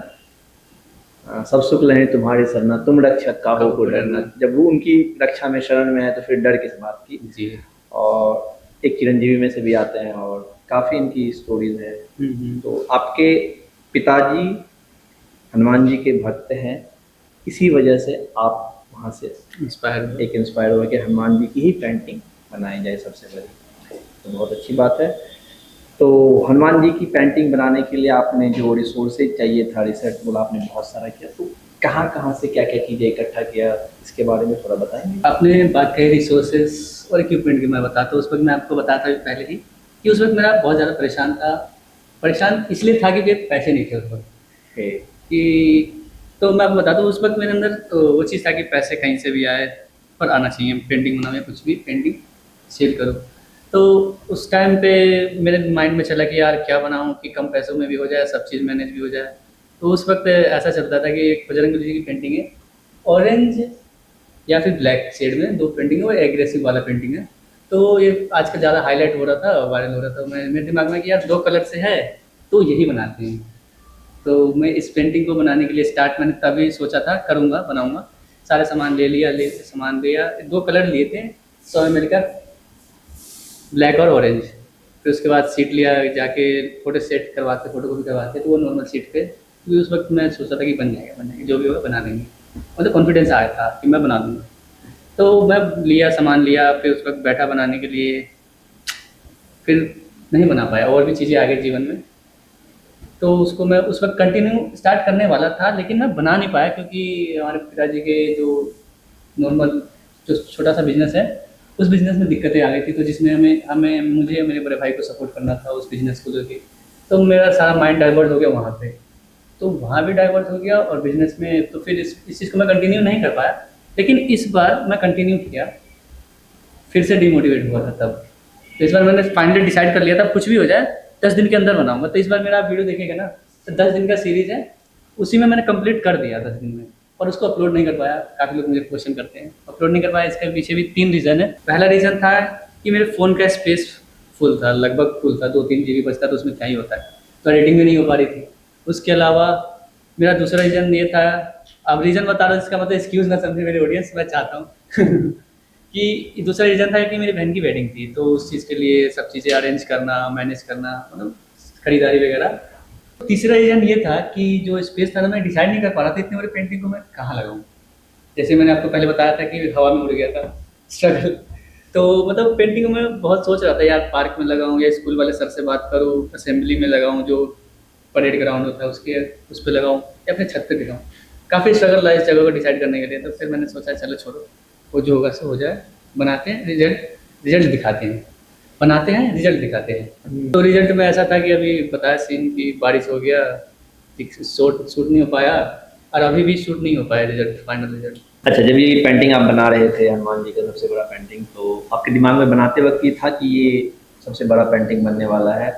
सब सुख लहें तुम्हारी सरना, तुम रक्षक काहो को डरना। जब वो उनकी रक्षा में शरण में है तो फिर डर किस बात की। जी। और एक चिरंजीवी में से भी आते हैं और काफ़ी इनकी स्टोरीज है। तो आपके पिताजी हनुमान जी के भक्त हैं, इसी वजह से आप वहाँ से इंस्पायर हुए कि हनुमान जी की ही पेंटिंग बनाई जाए सबसे बड़ी। तो बहुत अच्छी बात है। तो हनुमान जी की पेंटिंग बनाने के लिए आपने जो रिसोर्सेज चाहिए था, रिसर्च बोला आपने बहुत सारा किया, तो कहाँ से क्या क्या चीज़ें इकट्ठा किया, इसके बारे में थोड़ा बताएंगे? आपने बात कही रिसोर्सेज और इक्विपमेंट की, मैं बताता हूँ। उस वक्त मैं आपको बताया था पहले ही कि उस वक्त मेरा बहुत ज़्यादा परेशान था। परेशान इसलिए था कि मेरे पैसे नहीं थे उस वक्त कि, तो मैं आपको बताता हूँ उस वक्त मेरे अंदर वो चीज़ था कि पैसे कहीं से भी आए पर आना चाहिए, पेंटिंग बनाओ या कुछ भी, पेंटिंग सेल करो। तो उस टाइम पे मेरे माइंड में चला कि यार क्या बनाऊँ कि कम पैसों में भी हो जाए, सब चीज़ मैनेज भी हो जाए। तो उस वक्त ऐसा चलता था कि एक बजरंगबली जी की पेंटिंग है, ऑरेंज या फिर ब्लैक शेड में दो पेंटिंग है, वो एग्रेसिव वाला पेंटिंग है। तो ये आजकल ज़्यादा हाईलाइट हो रहा था, वायरल हो रहा था। मैं मेरे दिमाग में कि यार दो कलर से है तो यही बनाते हैं। तो मैं इस पेंटिंग को बनाने के लिए स्टार्ट मैंने तभी सोचा था करूँगा, बनाऊँगा। सारे सामान ले लिया, सामान लिया, दो कलर लिए थे 100 ml का, ब्लैक और ऑरेंज। फिर उसके बाद सीट लिया, जाके फोटो सेट करवाते, फोटोकॉपी करवाते, तो वो नॉर्मल सीट पे। क्योंकि उस वक्त मैं सोचा था कि बन जाएगा, जो भी होगा बना देंगे। मतलब कॉन्फिडेंस आया था कि मैं बना दूँगा। तो मैं लिया, सामान लिया, फिर उस वक्त बैठा बनाने के लिए, फिर नहीं बना पाया, और भी चीज़ें आ गई जीवन में। तो उसको मैं उस वक्त कंटिन्यू स्टार्ट करने वाला था, लेकिन मैं बना नहीं पाया क्योंकि हमारे पिताजी के जो नॉर्मल जो छोटा सा बिजनेस है, उस बिजनेस में दिक्कतें आ गई थी। तो जिसमें हमें हमें मुझे मेरे बड़े भाई को सपोर्ट करना था उस बिजनेस को लेके। तो मेरा सारा माइंड डाइवर्ट हो गया वहाँ पे, तो वहाँ भी डाइवर्ट हो गया और बिजनेस में। तो फिर इस चीज़ को मैं कंटिन्यू नहीं कर पाया, लेकिन इस बार मैं कंटिन्यू किया, फिर से डिमोटिवेट हुआ था तब। तो इस बार मैंने फाइनली डिसाइड कर लिया था कुछ भी हो जाए 10 दिन के अंदर बनाऊंगा। तो इस बार मेरा आप वीडियो देखेंगे ना, तो 10 दिन का सीरीज है, उसी में मैंने कंप्लीट कर दिया 10 दिन में। और उसको अपलोड नहीं कर पाया, काफ़ी लोग मुझे क्वेश्चन करते हैं, अपलोड नहीं कर पाया। इसके पीछे भी 3 रीज़न है। पहला रीज़न था कि मेरे फ़ोन का स्पेस फुल था, लगभग फुल था, 2-3 GB बचता, तो उसमें क्या ही होता है, तो एडिटिंग भी नहीं हो पा रही थी। उसके अलावा मेरा दूसरा रीज़न ये था, अब रीज़न बता रहा हूँ, इसका मतलब एक्सक्यूज़ ना समझे मेरे ऑडियंस, मैं चाहता हूँ कि दूसरा रीज़न था कि मेरी बहन की वेडिंग थी, तो उस चीज़ के लिए सब चीज़ें अरेंज करना, मैनेज करना, मतलब खरीदारी वगैरह। तीसरा रीज़न ये था कि जो स्पेस था ना, मैं डिसाइड नहीं कर पा रहा था इतनी बड़ी पेंटिंग को मैं कहाँ लगाऊँ। जैसे मैंने आपको पहले बताया था कि हवा में उड़ गया था स्ट्रगल। तो मतलब पेंटिंग में बहुत सोच रहा था यार, पार्क में लगाऊँ या स्कूल वाले सर से बात करूँ, असेंबली में लगाऊँ, जो परेड ग्राउंड होता है उसके उस पर लगाऊँ, या अपने छत पे लगाऊँ। काफ़ी स्ट्रगल रहा इस जगह को डिसाइड करने के लिए। तो फिर मैंने सोचा चलो छोड़ो, वो जो होगा सो हो जाए, बनाते हैं, रिजल्ट दिखाते हैं, बनाते हैं, रिजल्ट दिखाते हैं। तो रिजल्ट में ऐसा था कि अभी बताया सीन कि बारिश हो गया, शूट नहीं हो पाया, और अभी भी शूट नहीं हो पाया रिजल्ट, फाइनल रिजल्ट। अच्छा, जब ये पेंटिंग आप बना रहे थे हनुमान जी का सबसे बड़ा पेंटिंग, तो आपके दिमाग में बनाते वक्त ये था कि ये सबसे बड़ा पेंटिंग बनने वाला है?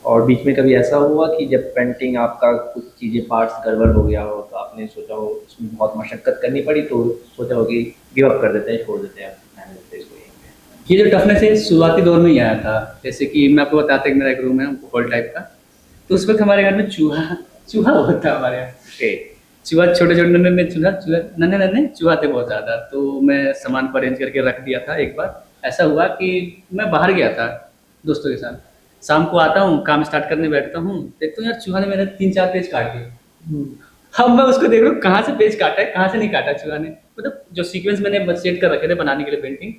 और बीच में कभी ऐसा हुआ कि जब पेंटिंग आपका कुछ चीज़ें पार्ट्स गड़बड़ हो गया हो, तो आपने सोचा हो, उसमें बहुत मशक्क़त करनी पड़ी, तो सोचा हो कि गिव अप कर देते हैं, छोड़ देते हैं, रहने देते हैं इसको यहीं पे? ये जो टफनेस है शुरुआती दौर में ही आया था। जैसे कि मैं आपको बताता कि मेरा एक रूम है हॉल टाइप का, तो उस वक्त हमारे घर में चूहा चूहा बहुत था हमारे यहाँ। ओके। चूहा छोटे छोटे नन्हे नन्हे नन्हे नन्हे चूहा थे बहुत ज़्यादा। तो मैं सामान को अरेंज करके रख दिया था। एक बार ऐसा हुआ कि मैं बाहर गया था दोस्तों के साथ, शाम को आता हूँ, काम स्टार्ट करने बैठता हूँ, देखता हूँ यार चूहा ने मेरे 3-4 पेज काट दिए। अब मैं उसको देख रहा हूँ कहाँ से पेज काटा है, कहाँ से नहीं काटा चूहा ने, मतलब जो सीक्वेंस मैंने सेट कर रखे थे बनाने के लिए पेंटिंग,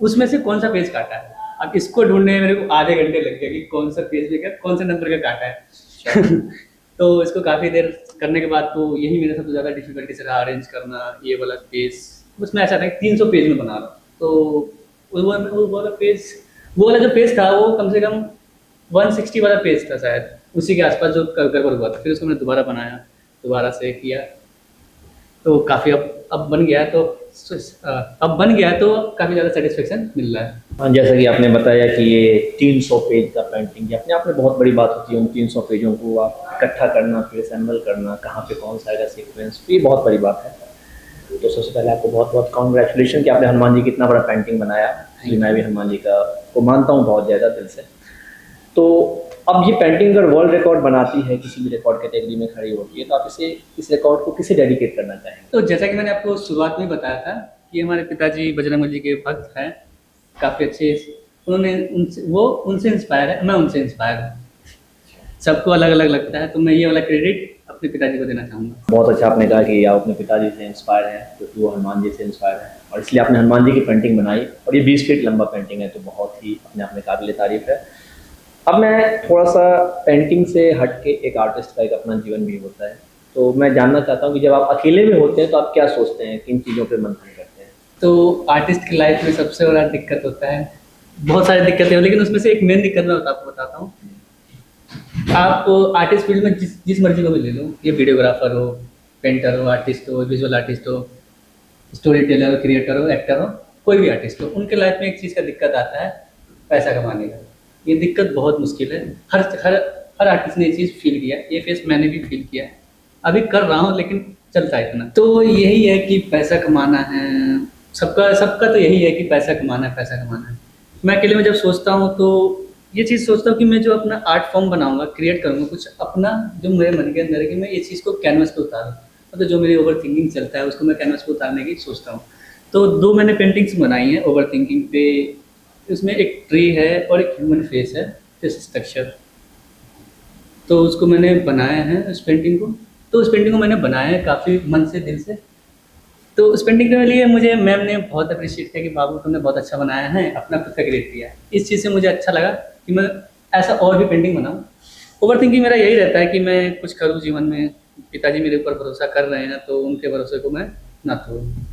उसमें से कौन सा पेज काटा है। अब इसको ढूंढने में मेरे को आधे घंटे लग गए कि कौन सा पेज में कौन से नंबर का काटा है। तो इसको काफ़ी देर करने के बाद तो यही मेरा सबसे ज़्यादा डिफिकल्टी से रहा, अरेंज करना ये वाला पेज। उसमें ऐसा था कि 300 पेज में बना रहा हूँ, तो वो वाला जो पेज था वो कम से कम 160 वाला पेज था शायद, उसी के आसपास जो गड़बड़ हुआ था। फिर उसको मैंने दोबारा बनाया, दोबारा से किया, तो काफ़ी अब बन गया। तो अब बन गया तो काफ़ी ज़्यादा सेटिस्फेक्शन मिल रहा है। हाँ, जैसा कि आपने बताया कि ये 300 पेज का पेंटिंग है, अपने आप में बहुत बड़ी बात होती है उन 300 पेजों को आप इकट्ठा करना, फिर असेंबल करना, कहाँ पे कौन सा आएगा सीक्वेंस, तो ये बहुत बड़ी बात है। तो सबसे पहले आपको बहुत बहुत कॉन्ग्रेचुलेशन कि आपने हनुमान जी की इतना बड़ा पेंटिंग बनाया। मैं भी हनुमान जी को मानता हूँ बहुत ज़्यादा दिल से। तो अब ये पेंटिंग अगर वर्ल्ड रिकॉर्ड बनाती है, किसी भी रिकॉर्ड कैटेगरी में खड़ी होती है, तो आप इस रिकॉर्ड को किसे डेडिकेट करना चाहेंगे? तो जैसा कि मैंने आपको शुरुआत में बताया था कि हमारे पिताजी बजरंग जी के भक्त हैं, काफ़ी अच्छे। उनसे इंस्पायर है, मैं उनसे इंस्पायर हूँ। सबको अलग अलग लगता है, तो मैं ये वाला क्रेडिट अपने पिताजी को देना चाहूँगा। बहुत अच्छा आपने कहा कि आप अपने पिताजी से इंस्पायर हैं, क्योंकि वो हनुमान जी से इंस्पायर हैं और इसलिए आपने हनुमान जी की पेंटिंग बनाई, और ये 20 फीट लंबा पेंटिंग है, तो बहुत ही अपने आप में काबिल तारीफ है। अब मैं थोड़ा सा पेंटिंग से हट के, एक आर्टिस्ट का एक अपना जीवन भी होता है, तो मैं जानना चाहता हूँ कि जब आप अकेले में होते हैं तो आप क्या सोचते हैं, किन चीज़ों पर मंथन करते हैं? तो आर्टिस्ट की लाइफ में सबसे बड़ा दिक्कत होता है, बहुत सारी दिक्कतें हैं, लेकिन उसमें से एक मेन दिक्कत मैं आपको बताता हूँ। आप आर्टिस्ट फील्ड में जिस मर्जी को भी ले लो, ये वीडियोग्राफर हो, पेंटर हो, आर्टिस्ट हो, विजुअल आर्टिस्ट हो, स्टोरी टेलर हो, क्रिएटर हो, एक्टर हो, कोई भी आर्टिस्ट हो, उनके लाइफ में एक चीज़ का दिक्कत आता है, पैसा कमाने का। ये दिक्कत बहुत मुश्किल है। हर हर हर आर्टिस्ट ने ये चीज़ फील किया, ये फेस मैंने भी फील किया है, अभी कर रहा हूँ लेकिन चलता है इतना। तो यही है कि पैसा कमाना है, सबका सबका तो यही है कि पैसा कमाना है, पैसा कमाना है। मैं अकेले में जब सोचता हूँ तो ये चीज़ सोचता हूँ कि मैं जो अपना आर्ट फॉर्म बनाऊंगा, क्रिएट करूँगा कुछ अपना, जो मेरे मन के अंदर है, कि मैं ये चीज़ को कैनवस पे उतारूँ, मतलब जो मेरी ओवर थिंकिंग चलता है उसको मैं कैनवस पे उतारने की सोचता हूँ। तो 2 मैंने पेंटिंग्स बनाई हैं ओवर थिंकिंग पे। उसमें एक ट्री है और एक ह्यूमन फेस है, फेस स्ट्रक्चर। तो उसको मैंने बनाया है उस पेंटिंग को। तो उस पेंटिंग को मैंने बनाया है काफ़ी मन से, दिल से। तो उस पेंटिंग के लिए मुझे मैम ने बहुत अप्रिशिएट किया कि बाबू तुमने बहुत अच्छा बनाया है, अपना खुद का क्रिएट किया है। इस चीज़ से मुझे अच्छा लगा कि मैं ऐसा और भी पेंटिंग बनाऊँ। ओवर थिंकिंग मेरा यही रहता है कि मैं कुछ करूँ जीवन में। पिताजी मेरे ऊपर भरोसा कर रहे हैं तो उनके भरोसे को मैं ना तोड़ूँ।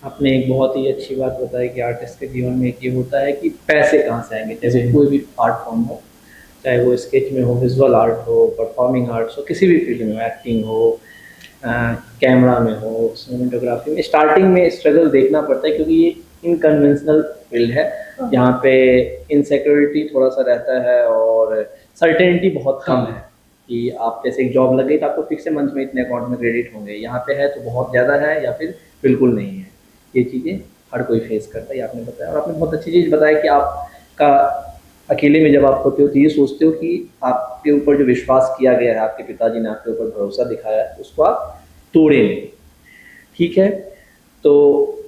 आपने एक बहुत ही अच्छी बात बताई कि आर्टिस्ट के जीवन में एक ये होता है कि पैसे कहाँ से आएंगे, जैसे कोई भी आर्ट फॉर्म हो, चाहे वो स्केच में हो, विजुअल आर्ट हो, परफॉर्मिंग आर्ट्स हो, किसी भी फील्ड में हो, एक्टिंग हो, कैमरा में हो, सिनेमेटोग्राफी में, स्टार्टिंग में स्ट्रगल देखना पड़ता है, क्योंकि ये इनकन्वेंशनल फील्ड है जहाँ पे इनसिक्योरिटी थोड़ा सा रहता है और सर्टेनिटी बहुत कम है कि आप जैसे एक जॉब लग गई तो आपको फिक्स मंथ में इतने अकाउंट में क्रेडिट होंगे, यहाँ पे है तो बहुत ज़्यादा है या फिर बिल्कुल नहीं है। ये चीज़ें हर कोई फेस करता है, ये आपने बताया। और आपने बहुत अच्छी चीज़ बताया कि आपका अकेले में जब आप होते हो तो ये सोचते हो कि आपके ऊपर जो विश्वास किया गया है, आपके पिताजी ने आपके ऊपर भरोसा दिखाया है, उसको आप तोड़े नहीं। ठीक है, तो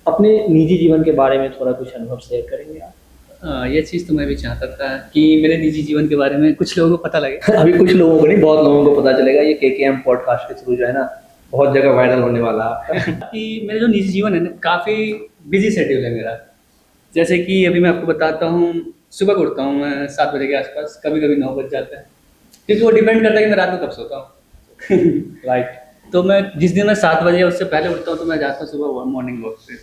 अपने निजी जीवन के बारे में थोड़ा कुछ अनुभव शेयर करेंगे आप? ये चीज़ तो मैं भी चाहता था कि मेरे निजी जीवन के बारे में कुछ लोगों को पता लगे। अभी कुछ लोगों को नहीं, बहुत लोगों को पता चलेगा। ये केकेएम पॉडकास्ट के थ्रू जो है ना, बहुत जगह वायरल होने वाला है। कि मेरा जो निजी जीवन है ना, काफ़ी बिजी शेड्यूल है मेरा। जैसे कि अभी मैं आपको बताता हूँ, सुबह को उठता हूँ मैं 7 बजे के आसपास, कभी कभी 9 बज जाता है, क्योंकि वो डिपेंड करता है कि मैं रात में कब सोता हूँ। राइट। तो मैं जिस दिन मैं 7 बजे उससे पहले उठता हूँ तो मैं जाता हूँ सुबह मॉर्निंग वॉक पे।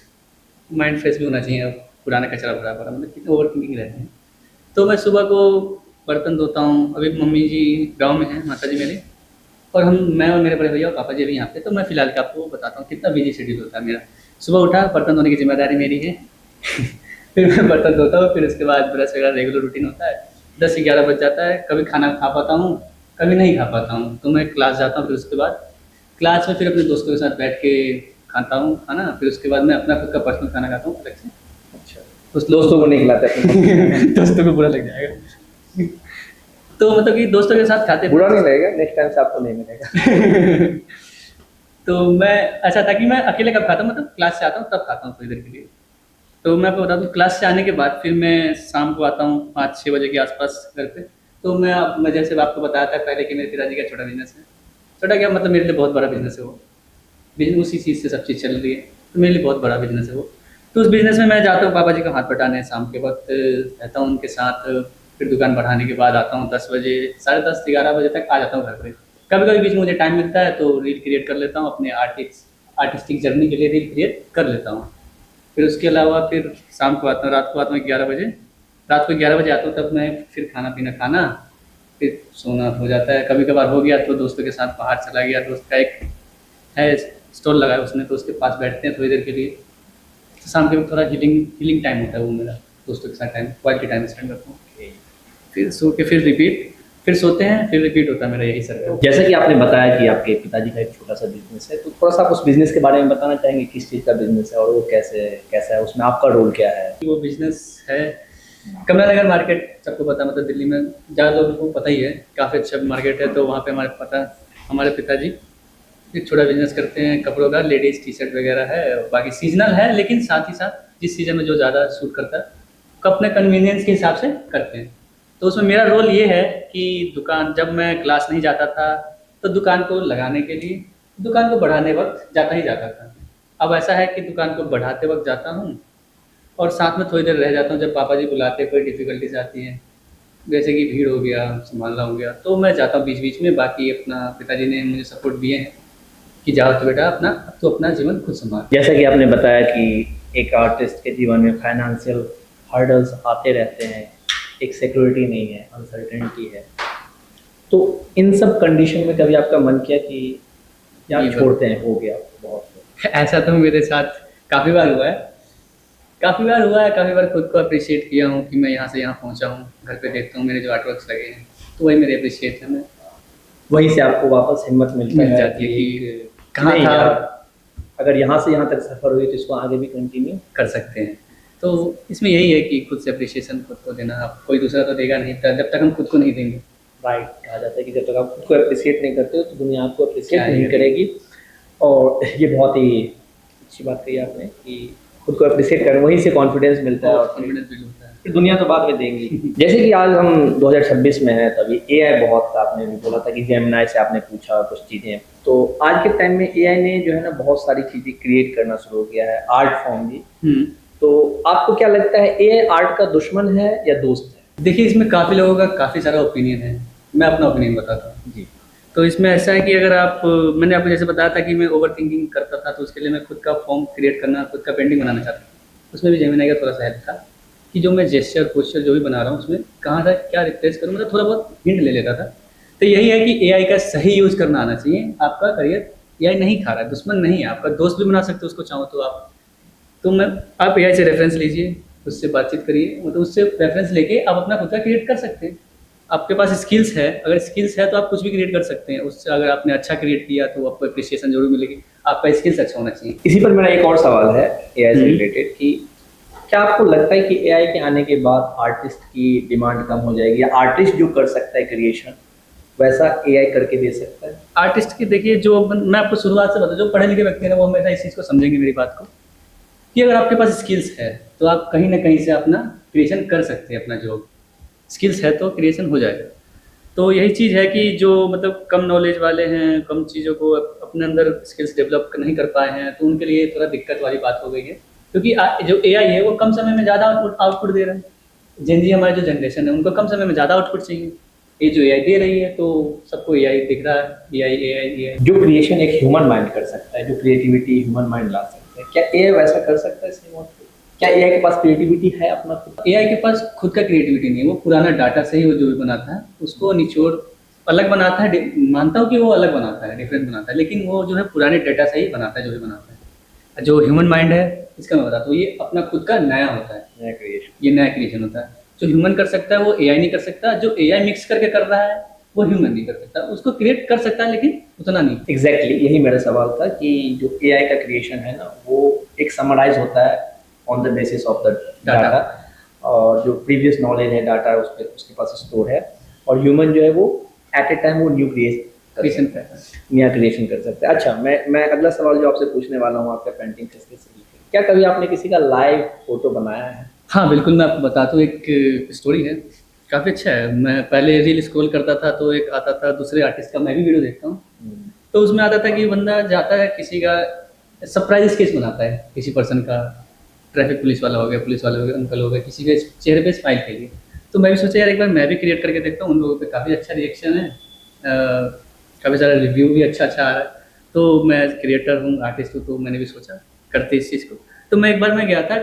माइंड फ्रेश भी होना चाहिए, पुराना कचरा भरा पड़ा, मतलब कितने ओवर थिंकिंग रहते हैं। तो मैं सुबह को बर्तन धोता हूँ। अभी मम्मी जी गाँव में हैं, माता जी मेरे, और मैं और मेरे बड़े भैया और पापा जी भी यहाँ पे। तो मैं फिलहाल का आपको बताता हूँ कितना बिजी शेड्यूल होता है मेरा। सुबह उठा, बर्तन धोने की जिम्मेदारी मेरी है। फिर मैं बर्तन धोता हूँ, फिर उसके बाद ब्रश वगैरह रेगुलर रूटीन होता है। 10 से 11 बज जाता है। कभी खाना खा पाता हूँ, कभी नहीं खा पाता हूँ। तो मैं क्लास जाता हूँ, फिर उसके बाद क्लास में फिर अपने दोस्तों के साथ बैठ के खाता हूँ खाना। फिर उसके बाद मैं अपना खुद का पर्सनल खाना खाता हूँ अलग से। अच्छा, उस दोस्तों को नहीं खिलाते? दोस्तों को बुरा लग जाएगा। तो मतलब कि दोस्तों के साथ खाते बुरा नहीं लगेगा, नेक्स्ट टाइम से आपको नहीं मिलेगा। तो मैं ऐसा था कि मैं अकेले कब खाता हूँ, मतलब क्लास से आता हूँ तब खाता हूँ थोड़ी देर के लिए। तो मैं आपको बता दूँ, क्लास से आने के बाद फिर मैं शाम को आता हूँ 5-6 बजे के आसपास घर पे। तो मैं जैसे आपको बताया था पहले कि मेरे पिताजी का छोटा बिजनेस है। छोटा क्या मतलब, मेरे लिए बहुत बड़ा बिजनेस है वो। बिजनेस उसी चीज़ से सब चीज़ चल रही है, तो मेरे लिए बहुत बड़ा बिजनेस है वो। तो उस बिजनेस में मैं जाता हूँ पापा जी का हाथ बटाने, शाम के वक्त रहता हूँ उनके साथ। फिर दुकान बढ़ाने के बाद आता हूँ 10 बजे, 10:30-11 बजे तक आ जाता हूँ घर पे। कभी कभी बीच में मुझे टाइम मिलता है तो रील क्रिएट कर लेता हूँ, अपने आर्टिस्टिक जर्नी के लिए रील क्रिएट कर लेता हूँ। फिर उसके अलावा फिर शाम को आता हूँ, रात को आता हूँ 11 बजे। रात को 11 बजे आता हूँ, तब मैं फिर खाना पीना खाना, फिर सोना हो जाता है। कभी कभार हो गया तो दोस्तों के साथ बाहर चला गया, दोस्त का एक है स्टॉल लगा है उसने, तो उसके पास बैठते हैं थोड़ी देर के लिए। तो शाम के वक्त थोड़ा हीलिंग टाइम होता है वो मेरा, दोस्तों के साथ टाइम, क्वालिटी टाइम स्पेंड करता हूँ। फिर सो के फिर रिपीट, फिर सोते हैं, फिर रिपीट होता है मेरा यही सर्कल। जैसा कि आपने बताया कि आपके पिताजी का एक छोटा सा बिजनेस है, तो थोड़ा सा आप उस बिजनेस के बारे में बताना चाहेंगे, किस चीज़ का बिजनेस है और वो कैसा है, उसमें आपका रोल क्या है? वो बिजनेस है कमला नगर मार्केट, सबको पता, मतलब दिल्ली में ज़्यादा लोगों को पता ही है, काफ़ी अच्छा मार्केट है। तो वहाँ पे हमारे पिताजी एक छोटा बिजनेस करते हैं कपड़ों का, लेडीज़ टी शर्ट वगैरह है, और बाकी सीजनल है, लेकिन साथ ही साथ जिस सीजन में जो ज़्यादा सूट करता है वो अपने कन्वीनियंस के हिसाब से करते हैं। तो उसमें मेरा रोल ये है कि दुकान, जब मैं क्लास नहीं जाता था तो दुकान को लगाने के लिए, दुकान को बढ़ाने वक्त जाता था। अब ऐसा है कि दुकान को बढ़ाते वक्त जाता हूँ और साथ में थोड़ी देर रह जाता हूँ, जब पापा जी बुलाते हैं, कोई डिफ़िकल्टीज आती हैं, जैसे कि भीड़ हो गया, संभालना हो गया, तो मैं जाता हूँ बीच-बीच में। बाकी अपना पिताजी ने मुझे सपोर्ट दिए हैं कि जाओ तो बेटा अपना, अब तो अपना जीवन खुद संभाल। जैसा कि आपने बताया कि एक आर्टिस्ट के जीवन में फाइनेंशियल हर्डल्स आते रहते हैं, एक सिक्योरिटी नहीं है, अनसर्टेनिटी है, तो इन सब कंडीशन में कभी आपका मन किया कि यार छोड़ते हैं, हो गया बहुत? ऐसा तो मेरे साथ काफ़ी बार हुआ है, काफ़ी बार खुद को अप्रिशिएट किया हूँ कि मैं यहाँ से यहाँ पहुँचा हूँ। घर पे देखता हूँ मेरे जो आर्ट वर्क्स लगे हैं, तो वही मेरे अप्रिशिएशन है। वहीं से आपको वापस हिम्मत मिल जाती है कि कहाँ था, अगर यहाँ से यहाँ तक सफ़र हुई तो इसको आगे भी कंटिन्यू कर सकते हैं। तो इसमें यही है कि खुद से अप्रिशिएशन खुद को देना, अब कोई दूसरा तो देगा नहीं, जब तक हम खुद को नहीं देंगे। राइट, कहा जाता है कि जब तक आप खुद को अप्रिशिएट नहीं करते हो तो दुनिया आपको अप्रिशिएट नहीं करेगी। और ये बहुत ही अच्छी बात कही आपने कि खुद को अप्रिशिएट करें, वहीं से कॉन्फिडेंस मिलता है और कॉन्फिडेंस बिल्ड होता है, फिर दुनिया तो बाद में देंगी। जैसे कि आज हम 2026 में हैं, तभी एआई बहुत, आपने भी बोला था कि जेमिनी से आपने पूछा कुछ चीज़ें, तो आज के टाइम में एआई ने जो है ना बहुत सारी चीज़ें क्रिएट करना शुरू किया है, आर्ट फॉर्म भी। तो आपको क्या लगता है, एआई आर्ट का दुश्मन है या दोस्त है? देखिए, इसमें काफ़ी लोगों का काफ़ी सारा ओपिनियन है, मैं अपना ओपिनियन बताता हूँ जी। तो इसमें ऐसा है कि अगर आप, मैंने आपको जैसे बताया था कि मैं ओवर थिंकिंग करता था, तो उसके लिए मैं खुद का फॉर्म क्रिएट करना, खुद का पेंटिंग बनाना चाहता था। उसमें भी जेमिनी का थोड़ा सा हेल्प था कि जो मैं जेस्चर पोस्चर जो भी बना रहा हूँ उसमें कहाँ से क्या रिप्लेस करूँ, मतलब थोड़ा बहुत हिंट ले लेता था। तो यही है कि एआई का सही यूज़ करना आना चाहिए। आपका करियर एआई नहीं खा रहा है, दुश्मन नहीं है, आपका दोस्त भी बना सकते हो उसको चाहो तो आप। तो आप एआई से रेफरेंस लीजिए, उससे बातचीत करिए, मतलब उससे रेफरेंस लेके आप अपना खुद का क्रिएट कर सकते हैं। आपके पास स्किल्स है, अगर स्किल्स है तो आप कुछ भी क्रिएट कर सकते हैं उससे। अगर आपने अच्छा क्रिएट किया तो आपको अप्रिशिएशन जरूर मिलेगी, आपका स्किल्स अच्छा होना चाहिए। इसी पर मेरा एक और सवाल है एआई से रिलेटेड कि क्या आपको लगता है कि एआई के आने के बाद आर्टिस्ट की डिमांड कम हो जाएगी, या आर्टिस्ट जो कर सकता है क्रिएशन वैसा एआई करके दे सकता है? आर्टिस्ट की देखिए, जो मैं आपको शुरुआत से बता, जो पढ़े लिखे व्यक्ति हैं वो हमेशा इस चीज़ को समझेंगे मेरी बात को, कि अगर आपके पास स्किल्स है तो आप कहीं ना कहीं से अपना क्रिएशन कर सकते हैं। अपना जो स्किल्स है तो क्रिएशन हो जाएगा। तो यही चीज़ है कि जो मतलब कम नॉलेज वाले हैं, कम चीज़ों को अपने अंदर स्किल्स डेवलप नहीं कर पाए हैं, तो उनके लिए थोड़ा दिक्कत वाली बात हो गई है। क्योंकि जो एआई है वो कम समय में ज़्यादा आउटपुट दे रहा है। जेनजी हमारी जो जनरेशन है उनको कम समय में ज़्यादा आउटपुट चाहिए, ये जो एआई दे रही है तो सबको एआई दिख रहा है। एआई जो क्रिएशन एक ह्यूमन माइंड कर सकता है, जो क्रिएटिविटी ह्यूमन माइंड ला सकता है, क्या एआई वैसा कर सकता है? क्या एआई के पास क्रिएटिविटी है अपना खुद? एआई के पास खुद का क्रिएटिविटी नहीं है, वो पुराना डाटा से ही वो जो भी बनाता है उसको निचोड़ अलग बनाता है। मानता हूँ कि वो अलग बनाता है, डिफरेंट बनाता है, लेकिन वो जो है पुराने डाटा से ही बनाता है जो भी बनाता है। जो ह्यूमन माइंड है इसका मैं बताता हूँ, ये अपना खुद का नया होता है, नया क्रिएशन, ये नया क्रिएशन होता है। जो ह्यूमन कर सकता है वो एआई नहीं कर सकता, जो एआई मिक्स करके कर रहा है वो ह्यूमन नहीं कर सकता। उसको क्रिएट कर सकता है लेकिन उतना नहीं। एग्जैक्टली यही मेरा सवाल था कि जो एआई का क्रिएशन है ना, वो एक समराइज होता है on the basis of the data, और जो प्रीवियस नॉलेज है डाटा उसके पास स्टोर है, और ह्यूमन जो है वो एट ए टाइम वो न्यू क्रिएशन का है। नया क्रिएशन कर सकता है। अच्छा, मैं अगला सवाल जो आपसे पूछने वाला हूँ, आपका पेंटिंग किसके से लिखे, क्या कभी आपने किसी का लाइव फोटो बनाया है? हाँ बिल्कुल, मैं आपको बताता हूँ, एक स्टोरी है, काफ़ी अच्छा है। मैं पहले रील स्क्रॉल करता था तो एक आता था दूसरे आर्टिस्ट का, मैं भी वीडियो देखता हूँ, तो उसमें आता था कि बंदा जाता है किसी का सरप्राइज स्केच बनाता है, किसी पर्सन का, ट्रैफिक पुलिस वाला हो गया, पुलिस वाले हो गए, अंकल हो गए, किसी के चेहरे पे स्माइल के लिए। तो मैं भी सोचा यार एक बार मैं भी क्रिएट करके देखता हूँ, उन लोगों पे काफ़ी अच्छा रिएक्शन है, काफ़ी सारा रिव्यू भी अच्छा अच्छा आ रहा है। तो मैं क्रिएटर हूँ, आर्टिस्ट हूँ, तो मैंने भी सोचा करते इस चीज़ को। तो मैं एक बार मैं गया था,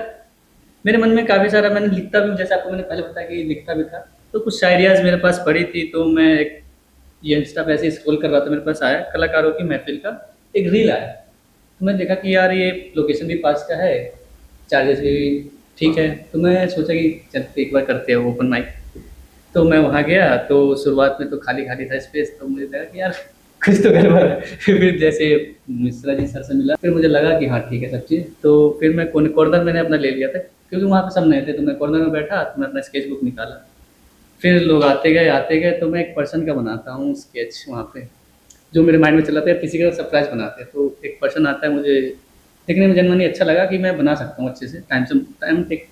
मेरे मन में काफ़ी सारा, मैंने लिखता भी, जैसे आपको मैंने पहले बताया कि लिखता भी था, तो कुछ शायरियाज़ मेरे पास पड़ी थी, तो मैं एक ये इंस्टा पे ऐसे स्क्रॉल कर रहा था, मेरे पास आया कलाकारों की महफिल का एक रील आया। तो मैं देखा कि यार ये लोकेशन भी पास का है, चार्जेस भी ठीक है, तो मैं सोचा कि चलते एक बार करते हैं ओपन माइक। तो मैं वहाँ गया, तो शुरुआत में तो खाली खाली था स्पेस, तो मुझे लगा कि यार कुछ तो गड़बड़ है। फिर जैसे मिश्रा जी सर से मिला, फिर मुझे लगा कि हाँ ठीक है सब चीज़, तो फिर मैं कॉर्नर मैंने अपना ले लिया था, क्योंकि वहाँ पे सब नए थे, तो मैं कॉर्नर में बैठा, तो मैं अपना स्केच बुक निकाला, फिर लोग आते गए, तो मैं एक पर्सन का बनाता हूँ स्केच वहाँ पे, जो मेरे माइंड में चला था यार किसी का सरप्राइज बनाते हैं, तो एक पर्सन आता है, मुझे देखने में जनरली अच्छा लगा कि मैं बना सकता हूँ अच्छे से, टाइम टेक।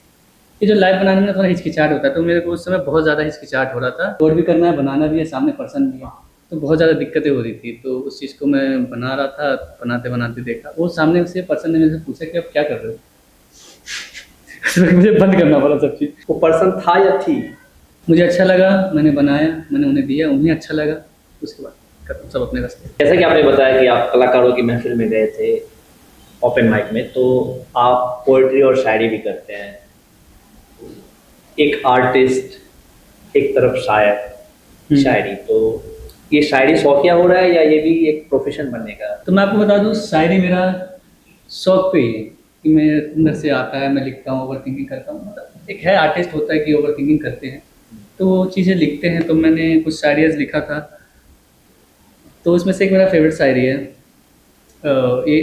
ये जो लाइव बनाने में थोड़ा हिचकिचाहट होता है, तो मेरे को उस समय बहुत ज़्यादा हिचकिचाहट हो रहा था, और भी करना है, बनाना भी है, सामने पर्सन भी है, तो बहुत ज़्यादा दिक्कतें हो रही थी। तो उस चीज़ को मैं बना रहा था, बनाते बनाते देखा वो सामने से पर्सन ने मेरे से पूछा कि आप क्या कर रहे हो। मुझे बंद करना पड़ा सब चीज़। वो पर्सन था या थी? मुझे अच्छा लगा, मैंने बनाया, मैंने उन्हें दिया, उन्हें अच्छा लगा, उसके बाद खत्म, सब अपने रास्ते। जैसा कि आपने बताया कि आप कलाकारों की महफिल में गए थे ओपन माइक में, तो आप पोएट्री और शायरी भी करते हैं, एक आर्टिस्ट एक तरफ शायर शायरी, तो ये शायरी शौकिया हो रहा है या ये भी एक प्रोफेशन बनने का? तो मैं आपको बता दूँ, शायरी मेरा शौक पे ही है, कि मेरे अंदर से आता है, मैं लिखता हूँ, ओवर थिंकिंग करता हूँ, मतलब एक है आर्टिस्ट होता है कि ओवर थिंकिंग करते हैं, तो वो चीज़ें लिखते हैं। तो मैंने कुछ शायरियाँ लिखा था, तो उसमें से एक मेरा फेवरेट शायरी है, ये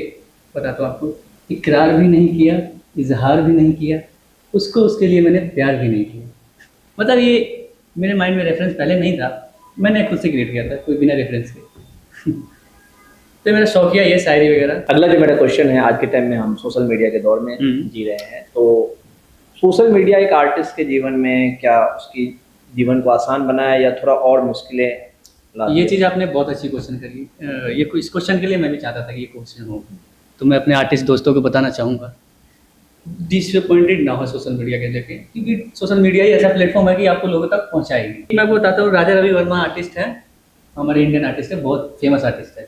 बताता हूँ आपको। इकरार भी नहीं किया, इजहार भी नहीं किया, उसको उसके लिए मैंने प्यार भी नहीं किया। मतलब ये मेरे माइंड में रेफरेंस पहले नहीं था, मैंने खुद से क्रिएट किया था, कोई बिना रेफरेंस के। तो मेरा शौकिया ये शायरी वगैरह। अगला जो मेरा क्वेश्चन है, आज के टाइम में हम सोशल मीडिया के दौर में जी रहे हैं, तो सोशल मीडिया एक आर्टिस्ट के जीवन में क्या उसकी जीवन को आसान बनाया या थोड़ा और मुश्किलें ला ये दी? चीज़ आपने बहुत अच्छी क्वेश्चन करी। इस क्वेश्चन के लिए मैं भी चाहता था कि ये क्वेश्चन हो, तो मैं अपने आर्टिस्ट दोस्तों को बताना चाहूँगा, डिसअपॉइंटेड ना हो सोशल मीडिया के लेके, क्योंकि सोशल मीडिया ही ऐसा प्लेटफॉर्म है कि आपको लोगों तक पहुँचाएगी। मैं आपको बताता हूँ, राजा रवि वर्मा आर्टिस्ट है, हमारे इंडियन आर्टिस्ट है, बहुत फेमस आर्टिस्ट है।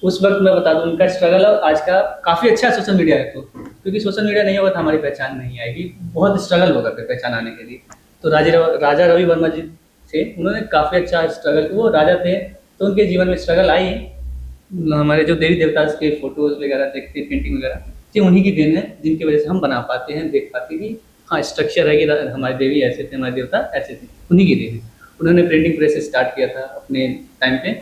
उस वक्त मैं बता दूँ उनका स्ट्रगल और आज का काफ़ी अच्छा सोशल मीडिया है, तो क्योंकि सोशल मीडिया नहीं होगा तो हमारी पहचान नहीं आएगी, बहुत स्ट्रगल होगा फिर पहचान आने के लिए। तो राजा रवि वर्मा जी थे, उन्होंने काफ़ी अच्छा स्ट्रगल, वो राजा थे तो उनके जीवन में स्ट्रगल आई। हमारे जो देवी देवता के फोटोज वगैरह देखते हैं, पेंटिंग वगैरह, ये उन्हीं की देन है, जिनकी वजह से हम बना पाते हैं, देख पाते हैं कि हाँ स्ट्रक्चर है कि हमारे देवी ऐसे थे, हमारे देवता ऐसे थे, उन्हीं की देन है। उन्होंने प्रिंटिंग प्रेस स्टार्ट किया था अपने टाइम पे।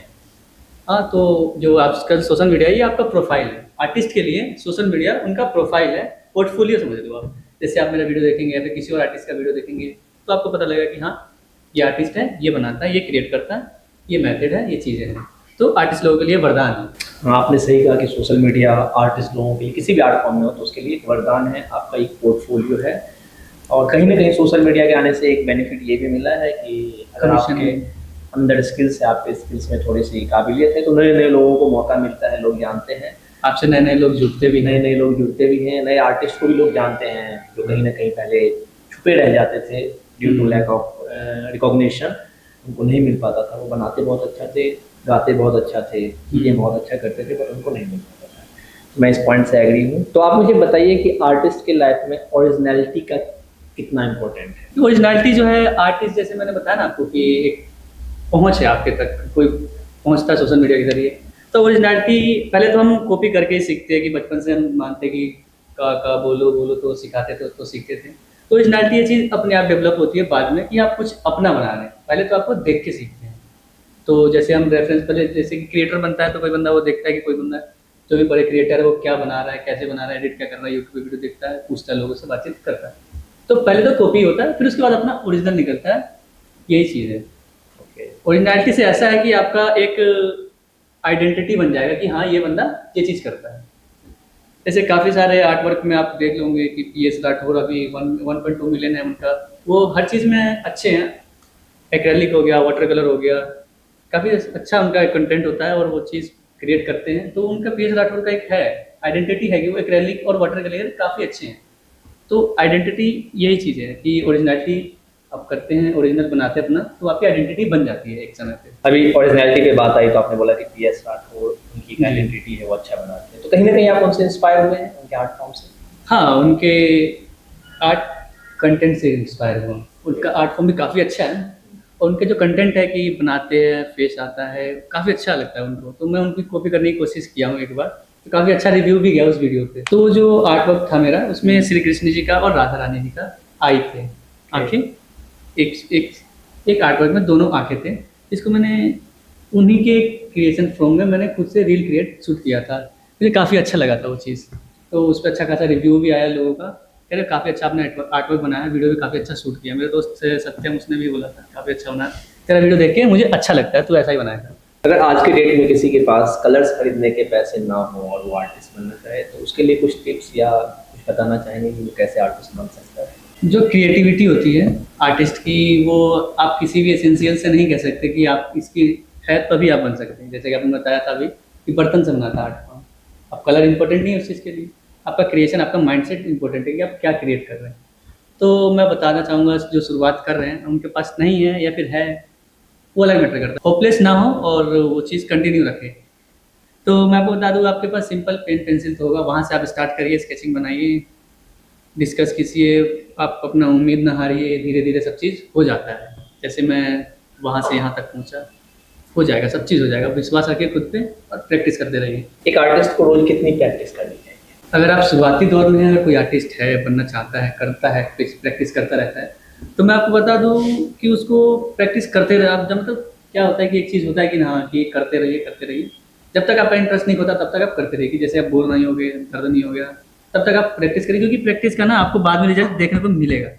हाँ, तो जो आजकल सोशल मीडिया ये आपका प्रोफाइल है, आर्टिस्ट के लिए सोशल मीडिया उनका प्रोफाइल है, पोर्टफोलियो समझ लो आप। जैसे आप मेरा वीडियो देखेंगे या फिर किसी और आर्टिस्ट का वीडियो देखेंगे, तो आपको पता लगेगा कि हाँ ये आर्टिस्ट है, ये बनाता है, ये क्रिएट करता है, ये मेथड है, ये चीज़ें हैं। तो आर्टिस्ट लोगों के लिए वरदान है। हाँ, आपने सही कहा कि सोशल मीडिया आर्टिस्ट लोगों के लिए, किसी भी आर्ट फॉर्म में हो तो उसके लिए एक वरदान है, आपका एक पोर्टफोलियो है। और कहीं ना कहीं सोशल मीडिया के आने से एक बेनिफिट ये भी मिला है कि अगर आपके अंदर स्किल्स है, आपके स्किल्स में थोड़ी सी काबिलियत है, तो नए नए लोगों को मौका मिलता है, लोग जानते हैं आपसे, नए नए लोग जुड़ते भी, नए नए लोग जुड़ते भी हैं, नए आर्टिस्ट को भी लोग जानते हैं जो कहीं ना कहीं पहले छुपे रह जाते थे due to lack of recognition, उनको नहीं मिल पाता था। वो बनाते बहुत अच्छा थे, गाते बहुत अच्छा थे, चीज़ें बहुत अच्छा करते थे, पर उनको नहीं मिल पाता था। मैं इस पॉइंट से एग्री हूँ। तो आप मुझे बताइए कि आर्टिस्ट के लाइफ में ओरिजिनलिटी का कितना इम्पोर्टेंट है? ओरिजिनलिटी जो है, आर्टिस्ट जैसे मैंने बताया ना आपको कि एक पहुंच है आपके तक, कोई पहुंचता है सोशल मीडिया के जरिए, तो ओरिजिनलिटी पहले तो हम कॉपी करके ही सीखते हैं, कि बचपन से हम मानते कि का बोलो बोलो तो सिखाते थे, तो सीखते थे। तो ओरिजिनलिटी ये चीज़ अपने आप डेवलप होती है बाद में, कि आप कुछ अपना बना रहे हैं, पहले तो आपको देख के सीखते हैं। तो जैसे हम रेफरेंस पहले, जैसे कि क्रिएटर बनता है तो कोई बंदा वो देखता है कि कोई बंदा जो भी बड़े क्रिएटर है वो क्या बना रहा है, कैसे बना रहा है, एडिट क्या कर रहा है, यूट्यूब पे वीडियो देखता है, पूछता है, लोगों से बातचीत करता है। तो पहले तो कॉपी होता है, फिर उसके बाद अपना ओरिजिनल निकलता है, यही चीज़ है। ओके, ओरिजिनलिटी से ऐसा है कि आपका एक आइडेंटिटी बन जाएगा कि हाँ ये बंदा ये चीज़ करता है। जैसे काफ़ी सारे आर्ट वर्क में आप देख लोगे कि पीएस राठौर अभी 1.2 मिलियन है उनका, वो हर चीज़ में अच्छे हैं। एक्रेलिक हो गया, वाटर कलर हो गया, काफ़ी अच्छा उनका कंटेंट होता है और वो चीज़ क्रिएट करते हैं। तो उनका पीएस राठौर का एक है आइडेंटिटी है कि वो एक्रेलिक और वाटर कलर काफ़ी अच्छे हैं। तो आइडेंटिटी यही चीज़ है कि ओरिजिनलिटी आप करते हैं, ओरिजिनल बनाते हैं अपना, तो आपकी आइडेंटिटी बन जाती है एक समय पे। अभी ओरिजिनलिटी पे बात आई तो आपने बोला कि पीएस राठौर उनकी आइडेंटिटी है वो अच्छा बनाते हैं, तो कहीं ना कहीं आप उनसे इंस्पायर हुए हैं उनके आर्ट फॉर्म से? हाँ, उनके आर्ट कंटेंट से इंस्पायर हुआ। उनका आर्ट फॉर्म भी काफ़ी अच्छा है और उनके जो कंटेंट है कि बनाते हैं, फेस आता है, काफ़ी अच्छा लगता है उनको। तो मैं उनकी कॉपी करने की कोशिश किया हूँ एक बार, तो काफ़ी अच्छा रिव्यू भी गया उस वीडियो पे। तो जो आर्ट वर्क था मेरा उसमें श्री कृष्ण जी का और राधा रानी जी का आई थे आँखें, एक एक एक आर्ट वर्क में दोनों आँखें थे, जिसको मैंने उन्हीं के क्रिएशन फ्रॉम में मैंने खुद से रील क्रिएट शूट किया था। मुझे काफ़ी अच्छा लगा था वो चीज़, तो उस पर अच्छा खासा रिव्यू भी आया लोगों का, कह रहे काफ़ी अच्छा आपने आर्ट वर्क बनाया, वीडियो भी काफ़ी अच्छा शूट किया। मेरे दोस्त से सत्यम उसने भी बोला था काफ़ी अच्छा बना, तेरा वीडियो देख के मुझे अच्छा लगता है, तू ऐसा ही बनाया था। अगर आज के डेट में किसी के पास कलर्स खरीदने के पैसे ना हो और वो आर्टिस्ट बनना चाहे तो उसके लिए कुछ टिप्स या कुछ बताना चाहेंगे कि वो कैसे आर्टिस्ट बन सकता है? जो क्रिएटिविटी होती है आर्टिस्ट की, वो आप किसी भी एसेंशियल से नहीं कह सकते कि आप इसकी है तभी आप बन सकते हैं। जैसे कि आपने बताया था अभी कि बर्तन से बना था आर्ट फॉर्म, अब कलर इंपॉर्टेंट नहीं है उस चीज़ के लिए, आपका क्रिएशन, आपका माइंडसेट इंपॉर्टेंट है कि आप क्या क्रिएट कर रहे हैं। तो मैं बताना चाहूँगा जो शुरुआत कर रहे हैं उनके पास नहीं है या फिर है, वो अलग मैटर करता है। होपलेस ना हो और वो चीज़ कंटिन्यू रखें। तो मैं आपको बता दूँ, आपके पास सिंपल पेन पेंसिल तो होगा, वहाँ से आप स्टार्ट करिए, स्केचिंग बनाइए, डिस्कस कीजिए, आप अपना उम्मीद ना हारिए, धीरे धीरे सब चीज़ हो जाता है। जैसे मैं वहाँ से यहाँ तक पहुँचा, हो जाएगा, सब चीज़ हो जाएगा। विश्वास रखिए खुद पे और प्रैक्टिस करते रहिए। एक आर्टिस्ट को रोज कितनी प्रैक्टिस करनी चाहिए? अगर आप शुरुआती दौर में अगर कोई आर्टिस्ट है, बनना चाहता है, करता है, प्रैक्टिस करता रहता है, तो मैं आपको बता दूँ कि उसको प्रैक्टिस करते रहे आप। जब मतलब क्या होता है कि एक चीज़ होता है कि हाँ, कि करते रहिए, करते रहिए। जब तक आपका इंटरेस्ट नहीं होता तब तक आप करते रहिए, कि जैसे आप बोर नहीं होगे, दर्द नहीं हो गया, तब तक आप प्रैक्टिस करिए, क्योंकि प्रैक्टिस का ना आपको बाद में रिजल्ट देखने को मिलेगा,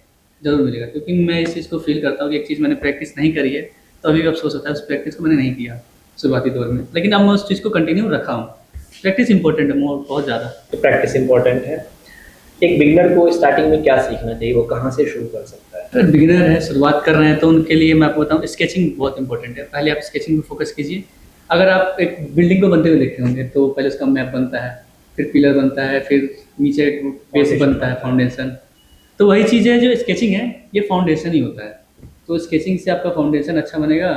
ज़रूर मिलेगा। क्योंकि मैं इस चीज़ को फ़ील करता हूँ कि एक चीज़ मैंने प्रैक्टिस नहीं करी है, तो अभी भी अफ़सोस होता है उस प्रैक्टिस को मैंने नहीं किया शुरुआती दौर में। लेकिन अब मैं उस चीज़ को कंटिन्यू रखा हूँ। प्रैक्टिस इंपॉर्टेंट है, मोर बहुत ज़्यादा। तो प्रैक्टिस इंपॉर्टेंट है। एक बिगनर को स्टार्टिंग में क्या सीखना चाहिए, वो कहाँ से शुरू कर सकता है? अगर बिगिनर है, शुरुआत कर रहे हैं, तो उनके लिए मैं आपको बताऊँ स्केचिंग बहुत इंपॉर्टेंट है। पहले आप स्केचिंग पे फोकस कीजिए। अगर आप एक बिल्डिंग को बनते हुए देखे होंगे तो पहले उसका मैप बनता है, फिर पिलर बनता है, फिर नीचे बेस बनता है, फाउंडेशन। तो वही चीज़ है जो स्केचिंग है, ये फाउंडेशन ही होता है। तो स्केचिंग से आपका फाउंडेशन अच्छा बनेगा,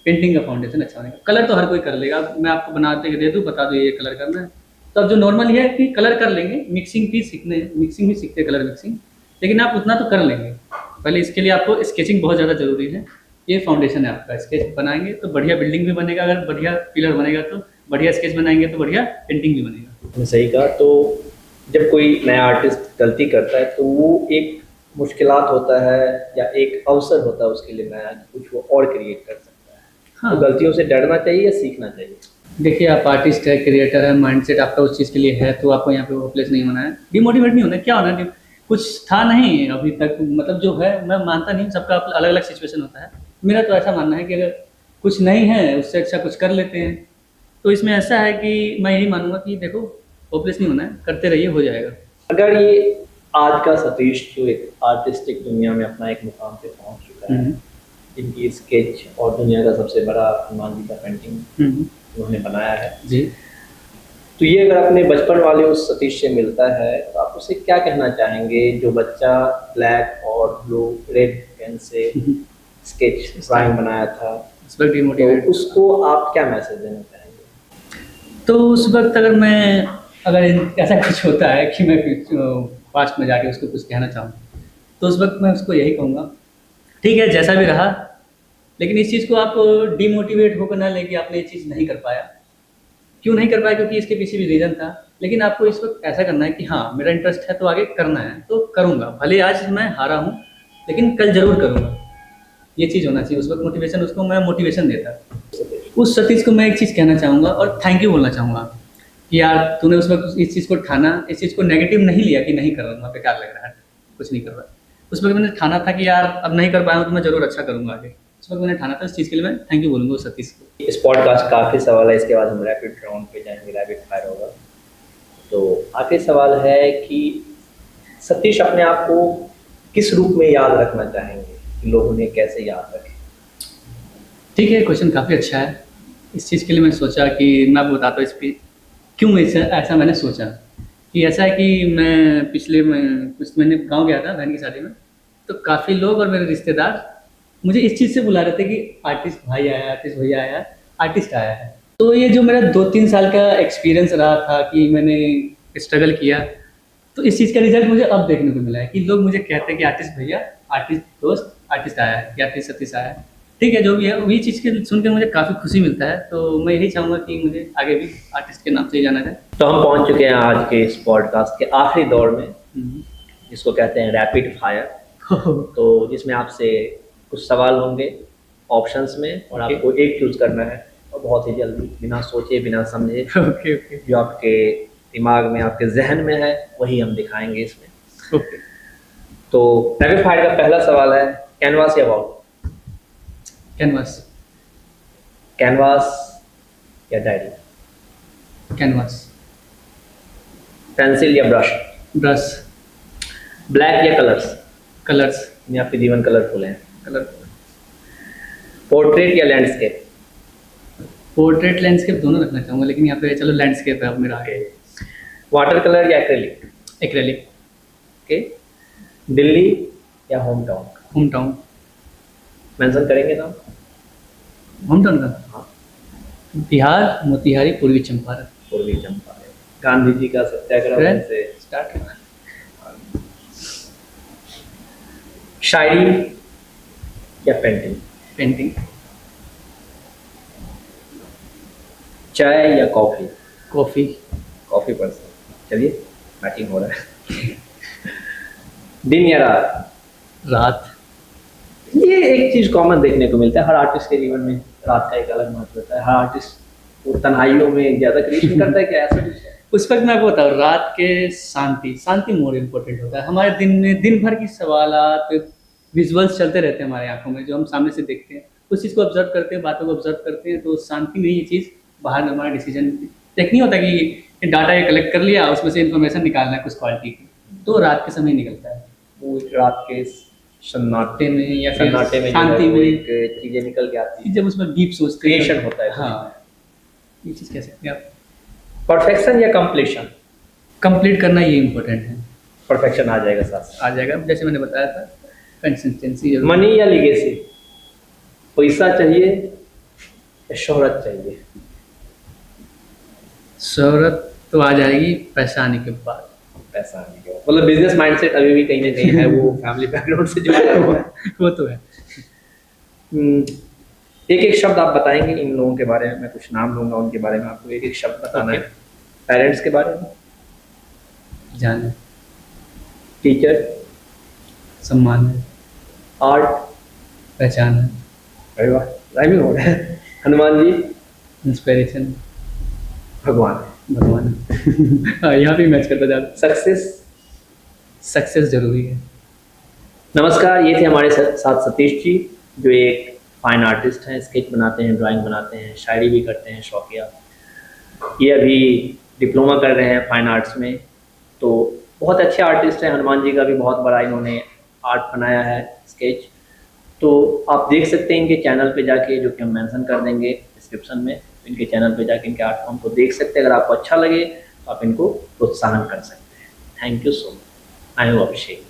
पेंटिंग का फाउंडेशन अच्छा बनेगा। कलर तो हर कोई कर लेगा, मैं आपको बनाते दे दूँ, बता दूँ ये कलर करना है, तो अब जो नॉर्मल है कि कलर कर लेंगे, मिक्सिंग भी सीखते हैं, कलर मिक्सिंग, लेकिन आप उतना तो कर लेंगे। पहले इसके लिए आपको स्केचिंग बहुत ज़्यादा ज़रूरी है। ये फाउंडेशन है आपका, स्केच बनाएंगे तो बढ़िया बिल्डिंग भी बनेगा, अगर बढ़िया पिलर बनेगा तो बढ़िया स्केच बनाएंगे तो बढ़िया पेंटिंग भी बनेगा। आपने सही कहा। तो जब कोई नया आर्टिस्ट गलती करता है तो वो एक मुश्किलात होता है या एक अवसर होता है उसके लिए नया, कि कुछ वो और क्रिएट कर सकता है। हाँ, तो गलतियों से डरना चाहिए या सीखना चाहिए? देखिए आप आर्टिस्ट है, क्रिएटर है, माइंडसेट आपका उस चीज़ के लिए है, तो आपको यहाँ पे होपलेस नहीं होना है, डिमोटिवेट नहीं होना है। क्या होना है, कुछ था नहीं अभी तक, मतलब जो है, मैं मानता नहीं, सबका अलग अलग सिचुएशन होता है। मेरा तो ऐसा मानना है कि अगर कुछ नहीं है उससे अच्छा कुछ कर लेते हैं। तो इसमें ऐसा है कि मैं यही मानूंगा कि देखो, होपलेस नहीं होना है, करते रहिए, हो जाएगा। अगर ये आज का सतीश जो एक आर्टिस्टिक दुनिया में अपना एक मुकाम पे पहुंच चुका है, जिनकी स्केच और दुनिया का सबसे बड़ा हनुमान जी का पेंटिंग उन्होंने बनाया है जी, तो ये अगर अपने बचपन वाले उस सतीश से मिलता है तो आप उसे क्या कहना चाहेंगे, जो बच्चा ब्लैक और ब्लू रेड पेन से स्केच ड्राइंग बनाया था, उस वक्त तो डिमोटिवेट, उसको आप क्या मैसेज देना चाहेंगे? तो उस वक्त अगर ऐसा कुछ होता है कि मैं पास्ट में जाके उसको कुछ कहना चाहूँ, तो उस वक्त मैं उसको यही कहूँगा, ठीक है जैसा भी रहा, लेकिन इस चीज़ को आप डिमोटिवेट होकर ना लेके आपने ये चीज़ नहीं कर पाया। क्यों नहीं कर पाया? क्योंकि इसके पीछे भी रीज़न था। लेकिन आपको इस वक्त ऐसा करना है कि हाँ, मेरा इंटरेस्ट है तो आगे करना है तो करूँगा, भले आज मैं हारा हूँ लेकिन कल ज़रूर करूँगा। ये चीज़ होना चाहिए उस वक्त, मोटिवेशन, उसको मैं मोटिवेशन देता। उस सतीश को मैं एक चीज़ कहना चाहूँगा और थैंक यू बोलना चाहूँगा कि यार तूने उस वक्त इस चीज़ को ठाना, इस चीज़ को नेगेटिव नहीं लिया कि नहीं कर रहा हूँ, बेकार लग रहा है, कुछ नहीं कर रहा। उस वक्त मैंने ठाना था कि यार अब नहीं कर पाया हूँ तो मैं ज़रूर अच्छा करूँगा आगे, उस वक्त मैंने ठाना था, उस चीज़ के लिए मैं थैंक यू बोलूँगा सतीश को। इस पॉडकास्ट का आखिरी सवाल है, इसके बाद हम रैपिड राउंड पे जाएंगे, रैपिड फायर होगा। तो आखिरी सवाल है कि सतीश अपने आप को किस रूप में याद रखना चाहेंगे, कि लोग उन्हें कैसे याद रखें? ठीक है, क्वेश्चन काफ़ी अच्छा है। इस चीज़ के लिए मैं सोचा कि मैं आपको बताता हूँ इस पर क्यों ऐसा मैंने सोचा कि ऐसा है कि मैं कुछ महीने गांव गया था बहन की शादी में, तो काफ़ी लोग और मेरे रिश्तेदार मुझे इस चीज़ से बुला रहे थे कि आर्टिस्ट भाई आया, आर्टिस्ट भैया आया, आर्टिस्ट आया है। तो ये जो मेरा 2-3 साल का एक्सपीरियंस रहा था कि मैंने स्ट्रगल किया, तो इस चीज़ का रिजल्ट मुझे अब देखने को मिला है कि लोग मुझे कहते हैं कि आर्टिस्ट भैया, आर्टिस्ट दोस्त, आर्टिस्ट आया है, या आर्टिस्ट सतीश आया है। ठीक है, जो भी है वही चीज़ के सुनकर मुझे काफ़ी खुशी मिलता है। तो मैं यही चाहूँगा कि मुझे आगे भी आर्टिस्ट के नाम से ही जाना जाए। तो हम पहुंच चुके हैं आज के इस पॉडकास्ट के आखिरी दौर में, जिसको कहते हैं रैपिड फायर। तो जिसमें आपसे कुछ सवाल होंगे ऑप्शंस में, और आपको एक चूज करना है, और बहुत ही जल्दी, बिना सोचे बिना समझे। ओके। जो आपके दिमाग में, आपके जहन में है, वही हम दिखाएंगे इसमें। ओके। तो रैपिड फायर का पहला सवाल है, कैनवास या वॉल? कैनवास। कैनवास या डायरी? कैनवास। पेंसिल या ब्रश? ब्रश। ब्लैक या कलर्स? कलर्स। यानी आपके जीवन कलरफुल है। कलर। पोर्ट्रेट या लैंडस्केप? पोर्ट्रेट लैंडस्केप दोनों रखना चाहूँगा, लेकिन यहाँ पे चलो लैंडस्केप है अब मेरा आगे। वाटर कलर या एक्रेलिक? एक्रेलिक। ओके। दिल्ली या home town? Home town. Mention करेंगे ना? होम टाउन का? हाँ। बिहार, मोतिहारी, पूर्वी चंपारण। पूर्वी चंपारण। गांधी जी का सत्याग्रह से स्टार्ट है। शायरी या पेंटिंग? पेंटिंग। चाय या कॉफी? कॉफ़ी। Coffee person. चलिए, बैटिंग हो रहा है। दिन या रात? रात। ये एक चीज कॉमन देखने को मिलता है हर आर्टिस्ट के जीवन में, रात का एक अलग महत्व होता है। हर आर्टिस्ट वो तन्हाइयों में ज्यादा क्रिएशन करता है, क्या ऐसा कुछ है? उस वक्त मैं आपको बताऊँ, रात के शांति मोर इम्पोर्टेंट होता है। हमारे दिन में दिन भर की सवालात, विजुअल्स चलते रहते हैं हमारे आंखों में, जो हम सामने से देखते हैं, उस चीज़ को ऑब्जर्व करते हैं, बातों को ऑब्जर्व करते हैं। तो शांति में ये चीज़ बाहर में हमारा डिसीजन एक नहीं होता कि डाटा ये कलेक्ट कर लिया, उसमें से इन्फॉर्मेशन निकालना है कुछ क्वालिटी की, तो रात के समय निकलता है। वो रात के सन्नाटे में या सन्नाटे में शांति में एक चीजें निकल के आती है, जब उसमें डीप सोचते हैं, क्रिएशन होता है। हाँ, ये चीज़ कह सकते हैं आप। परफेक्शन या कंप्लीशन? कंप्लीट करना ये इम्पोर्टेंट है। परफेक्शन आ जाएगा साथ आ जाएगा, जैसे मैंने बताया था, कंसिस्टेंसी। मनी या लिगेसी? पैसा चाहिए या शोहरत चाहिए? शोहरत तो आ जाएगी पैसा आने के बाद। पैसा आने के बाद मतलब बिजनेस माइंडसेट अभी भी कहीं ना कहीं है, वो फैमिली बैकग्राउंड से जुड़ा हुआ है। वो तो है। एक एक शब्द आप बताएंगे इन लोगों के बारे में, मैं कुछ नाम लूंगा उनके बारे में, आपको एक एक शब्द बताना है। पेरेंट्स के बारे में? जान। टीचर? सम्मान है। आर्ट? पहचान है। अरे वाह, राइमिंग हो रहा है। हनुमान जी? इंस्पिरेशन। भगवान? भगवान। हाँ, यहाँ भी मैच करता जाता। सक्सेस? सक्सेस जरूरी है। नमस्कार, ये थे हमारे साथ सतीश जी, जो एक फाइन आर्टिस्ट हैं, स्केच बनाते हैं, ड्राइंग बनाते हैं, शायरी भी करते हैं शौकिया। ये अभी डिप्लोमा कर रहे हैं फाइन आर्ट्स में, तो बहुत अच्छे आर्टिस्ट हैं। हनुमान जी का भी बहुत बड़ा इन्होंने आर्ट बनाया है, स्केच। तो आप देख सकते हैं इनके चैनल पे जाके, जो कि हम मेंशन कर देंगे डिस्क्रिप्शन में। इनके चैनल पे जाके इनके आर्ट फॉर्म को देख सकते हैं। अगर आपको अच्छा लगे तो आप इनको प्रोत्साहन कर सकते हैं। Thank you so much. I am Abhishek.